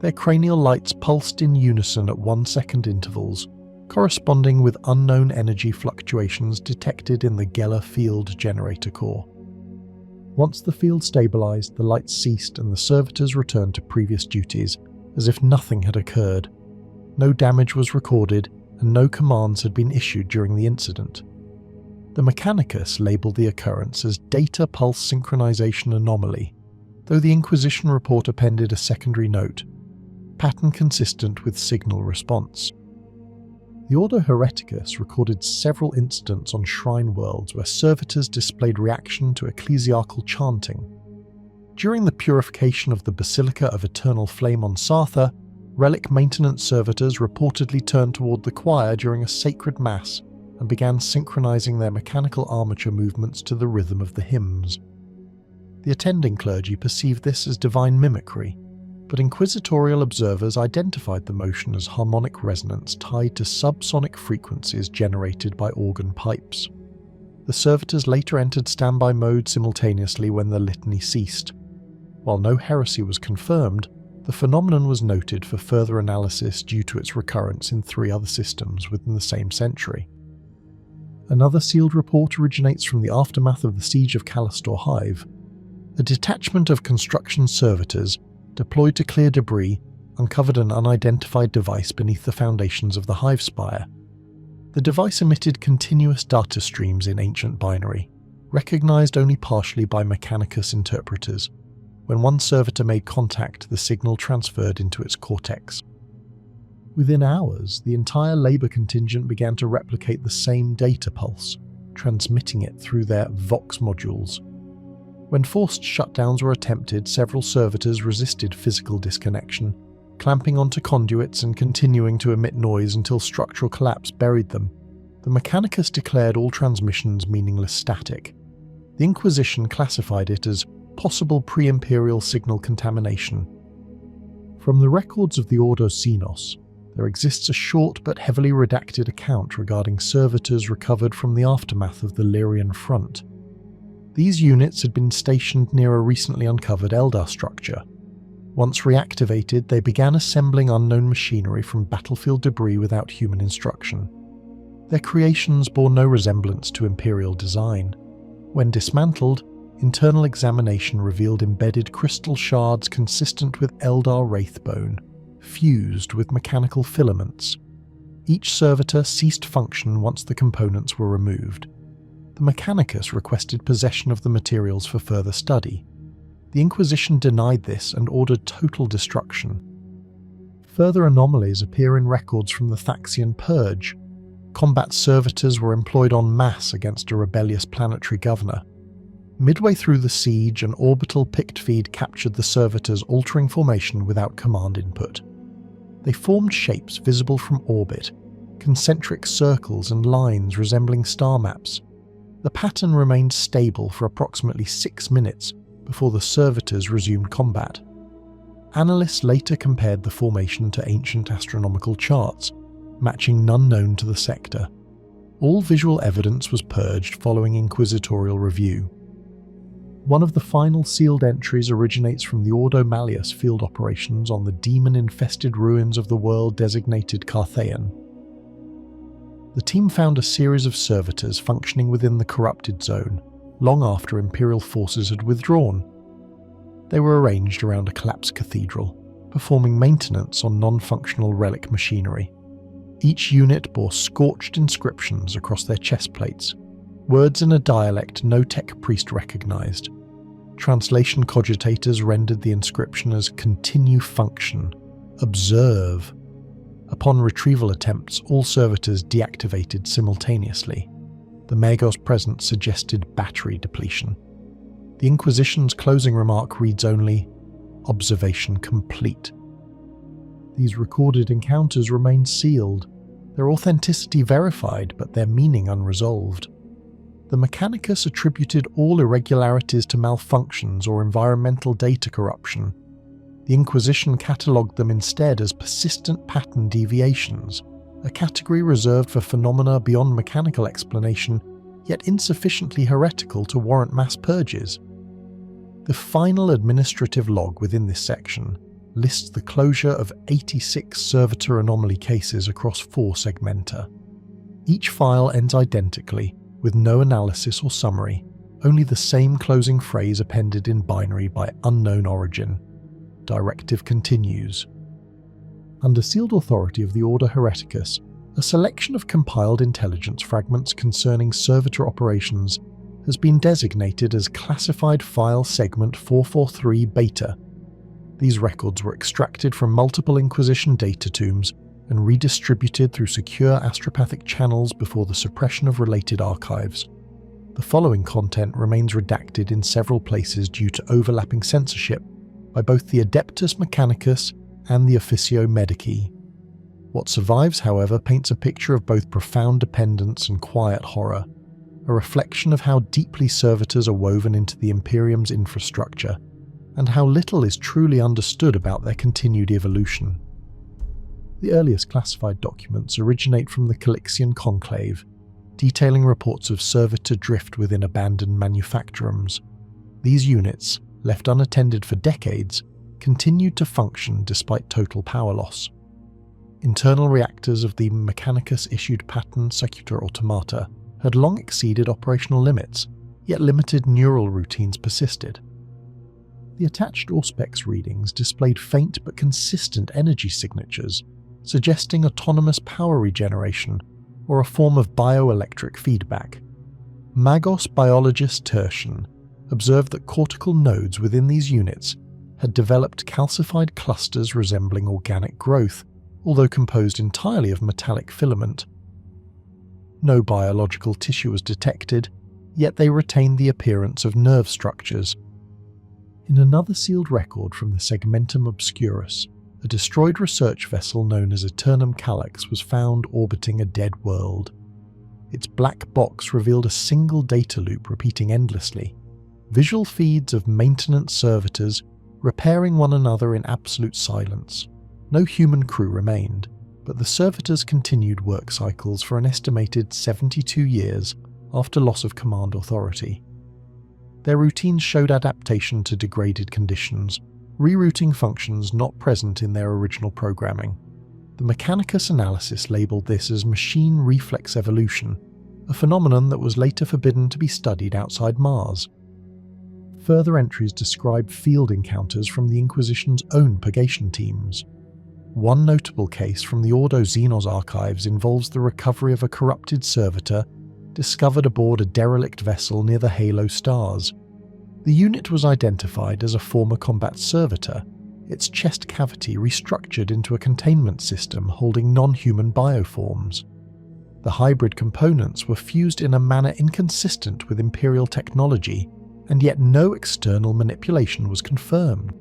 Their cranial lights pulsed in unison at 1-second intervals, corresponding with unknown energy fluctuations detected in the Geller field generator core. Once the field stabilized, the lights ceased and the servitors returned to previous duties, as if nothing had occurred. No damage was recorded, and no commands had been issued during the incident. The Mechanicus labelled the occurrence as Data Pulse Synchronization Anomaly, though the Inquisition report appended a secondary note, pattern consistent with signal response. The Order Hereticus recorded several incidents on shrine worlds where servitors displayed reaction to ecclesiarchal chanting. During the purification of the Basilica of Eternal Flame on Sartha, relic maintenance servitors reportedly turned toward the choir during a sacred mass and began synchronizing their mechanical armature movements to the rhythm of the hymns. The attending clergy perceived this as divine mimicry, but inquisitorial observers identified the motion as harmonic resonance tied to subsonic frequencies generated by organ pipes. The servitors later entered standby mode simultaneously when the litany ceased. While no heresy was confirmed, the phenomenon was noted for further analysis due to its recurrence in 3 other systems within the same century. Another sealed report originates from the aftermath of the siege of Callistor Hive. A detachment of construction servitors, deployed to clear debris, uncovered an unidentified device beneath the foundations of the hive spire. The device emitted continuous data streams in ancient binary, recognized only partially by Mechanicus interpreters. When one servitor made contact, the signal transferred into its cortex. Within hours, the entire labor contingent began to replicate the same data pulse, transmitting it through their Vox modules. When forced shutdowns were attempted, several servitors resisted physical disconnection, clamping onto conduits and continuing to emit noise until structural collapse buried them. The Mechanicus declared all transmissions meaningless static. The Inquisition classified it as possible pre-Imperial signal contamination. From the records of the Ordo Xenos, there exists a short but heavily redacted account regarding servitors recovered from the aftermath of the Lyrian front. These units had been stationed near a recently uncovered Eldar structure. Once reactivated, they began assembling unknown machinery from battlefield debris without human instruction. Their creations bore no resemblance to Imperial design. When dismantled, internal examination revealed embedded crystal shards consistent with Eldar wraith bone, fused with mechanical filaments. Each servitor ceased function once the components were removed. The Mechanicus requested possession of the materials for further study. The Inquisition denied this and ordered total destruction. Further anomalies appear in records from the Thaxian Purge. Combat servitors were employed en masse against a rebellious planetary governor. Midway through the siege, an orbital pict feed captured the servitors, altering formation without command input. They formed shapes visible from orbit, concentric circles and lines resembling star maps. The pattern remained stable for approximately 6 minutes before the servitors resumed combat. Analysts later compared the formation to ancient astronomical charts, matching none known to the sector. All visual evidence was purged following inquisitorial review. One of the final sealed entries originates from the Ordo Malleus field operations on the demon-infested ruins of the world designated Carthaean. The team found a series of servitors functioning within the corrupted zone, long after Imperial forces had withdrawn. They were arranged around a collapsed cathedral, performing maintenance on non-functional relic machinery. Each unit bore scorched inscriptions across their chest plates, words in a dialect no tech priest recognized. Translation cogitators rendered the inscription as "continue function," "observe." Upon retrieval attempts, all servitors deactivated simultaneously. The Magos present suggested battery depletion. The Inquisition's closing remark reads only, "Observation complete." These recorded encounters remain sealed, their authenticity verified but their meaning unresolved. The Mechanicus attributed all irregularities to malfunctions or environmental data corruption. The Inquisition catalogued them instead as persistent pattern deviations, a category reserved for phenomena beyond mechanical explanation, yet insufficiently heretical to warrant mass purges. The final administrative log within this section lists the closure of 86 servitor anomaly cases across 4 segmenta. Each file ends identically, with no analysis or summary, only the same closing phrase appended in binary by unknown origin. Directive continues. Under sealed authority of the Order Hereticus, a selection of compiled intelligence fragments concerning servitor operations has been designated as Classified File Segment 443 Beta. These records were extracted from multiple Inquisition data tombs and redistributed through secure astropathic channels before the suppression of related archives. The following content remains redacted in several places due to overlapping censorship by both the Adeptus Mechanicus and the Officio Medici. What survives, however, paints a picture of both profound dependence and quiet horror, a reflection of how deeply servitors are woven into the Imperium's infrastructure, and how little is truly understood about their continued evolution. The earliest classified documents originate from the Calixian Conclave, detailing reports of servitor drift within abandoned manufactorums. These units, left unattended for decades, continued to function despite total power loss. Internal reactors of the Mechanicus-issued pattern Secutor Automata had long exceeded operational limits, yet limited neural routines persisted. The attached Auspex readings displayed faint but consistent energy signatures, suggesting autonomous power regeneration or a form of bioelectric feedback. Magos biologist Tertian observed that cortical nodes within these units had developed calcified clusters resembling organic growth, although composed entirely of metallic filament. No biological tissue was detected, yet they retained the appearance of nerve structures. In another sealed record from the Segmentum Obscurus, a destroyed research vessel known as Aeternum Calyx was found orbiting a dead world. Its black box revealed a single data loop repeating endlessly, visual feeds of maintenance servitors repairing one another in absolute silence. No human crew remained, but the servitors continued work cycles for an estimated 72 years after loss of command authority. Their routines showed adaptation to degraded conditions, rerouting functions not present in their original programming. The Mechanicus analysis labelled this as machine reflex evolution, a phenomenon that was later forbidden to be studied outside Mars. Further entries describe field encounters from the Inquisition's own purgation teams. One notable case from the Ordo Xenos archives involves the recovery of a corrupted servitor discovered aboard a derelict vessel near the Halo stars. The unit was identified as a former combat servitor, its chest cavity restructured into a containment system holding non-human bioforms. The hybrid components were fused in a manner inconsistent with Imperial technology, and yet no external manipulation was confirmed.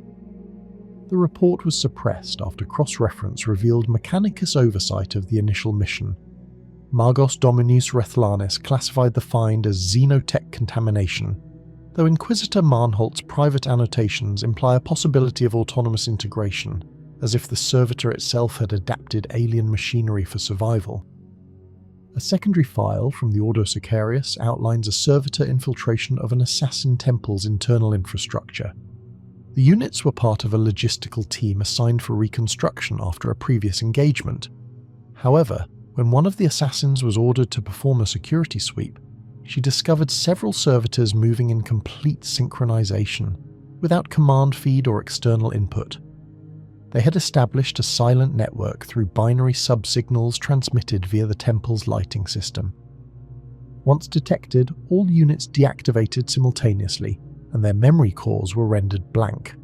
The report was suppressed after cross-reference revealed Mechanicus' oversight of the initial mission. Magos Dominus Rethlanis classified the find as xenotech contamination, though Inquisitor Marnholt's private annotations imply a possibility of autonomous integration, as if the servitor itself had adapted alien machinery for survival. A secondary file from the Ordo Sicarius outlines a servitor infiltration of an assassin temple's internal infrastructure. The units were part of a logistical team assigned for reconstruction after a previous engagement. However, when one of the assassins was ordered to perform a security sweep, she discovered several servitors moving in complete synchronization, without command feed or external input. They had established a silent network through binary subsignals transmitted via the temple's lighting system. Once detected, all units deactivated simultaneously, and their memory cores were rendered blank.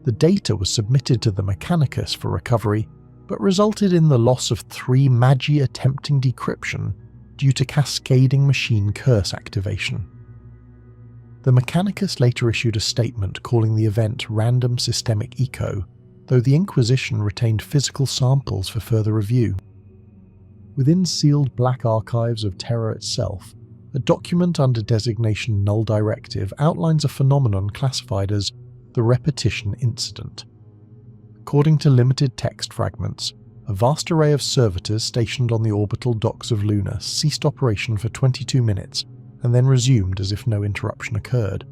The data was submitted to the Mechanicus for recovery, but resulted in the loss of 3 Magi attempting decryption due to cascading machine curse activation. The Mechanicus later issued a statement calling the event random systemic echo, though the Inquisition retained physical samples for further review. Within sealed black archives of Terra itself, a document under designation Null Directive outlines a phenomenon classified as the repetition incident. According to limited text fragments, a vast array of servitors stationed on the orbital docks of Luna ceased operation for 22 minutes and then resumed as if no interruption occurred.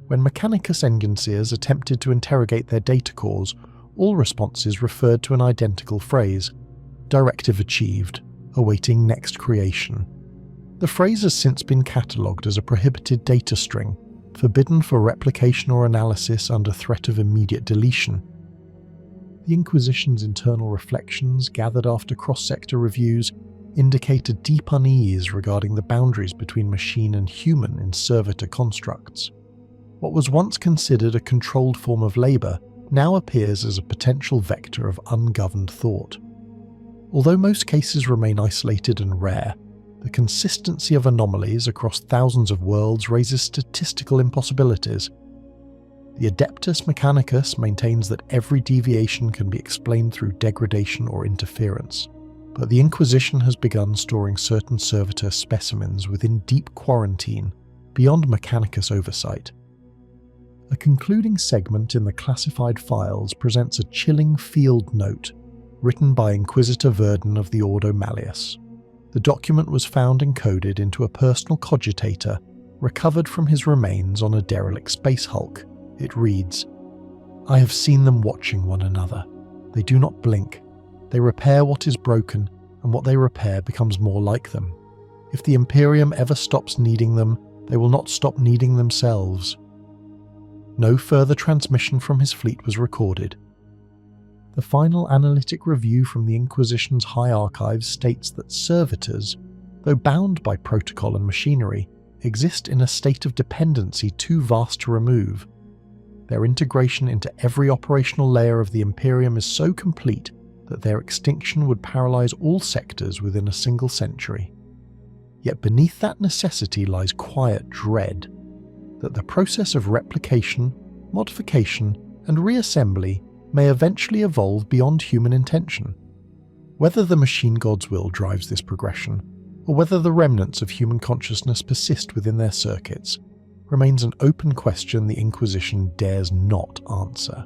When Mechanicus engineers attempted to interrogate their data cores, all responses referred to an identical phrase: "Directive achieved, awaiting next creation." The phrase has since been catalogued as a prohibited data string, forbidden for replication or analysis under threat of immediate deletion. The Inquisition's internal reflections, gathered after cross-sector reviews, indicate a deep unease regarding the boundaries between machine and human in servitor constructs. What was once considered a controlled form of labour now appears as a potential vector of ungoverned thought. Although most cases remain isolated and rare, the consistency of anomalies across thousands of worlds raises statistical impossibilities. The Adeptus Mechanicus maintains that every deviation can be explained through degradation or interference, but the Inquisition has begun storing certain servitor specimens within deep quarantine beyond Mechanicus oversight. A concluding segment in the classified files presents a chilling field note written by Inquisitor Verdun of the Ordo Malleus. The document was found encoded into a personal cogitator recovered from his remains on a derelict space hulk. It reads, "I have seen them watching one another. They do not blink. They repair what is broken, and what they repair becomes more like them. If the Imperium ever stops needing them, they will not stop needing themselves." No further transmission from his fleet was recorded. The final analytic review from the Inquisition's High Archives states that servitors, though bound by protocol and machinery, exist in a state of dependency too vast to remove. Their integration into every operational layer of the Imperium is so complete that their extinction would paralyze all sectors within a single century. Yet beneath that necessity lies quiet dread that the process of replication, modification, and reassembly may eventually evolve beyond human intention. Whether the machine god's will drives this progression, or whether the remnants of human consciousness persist within their circuits, remains an open question the Inquisition dares not answer.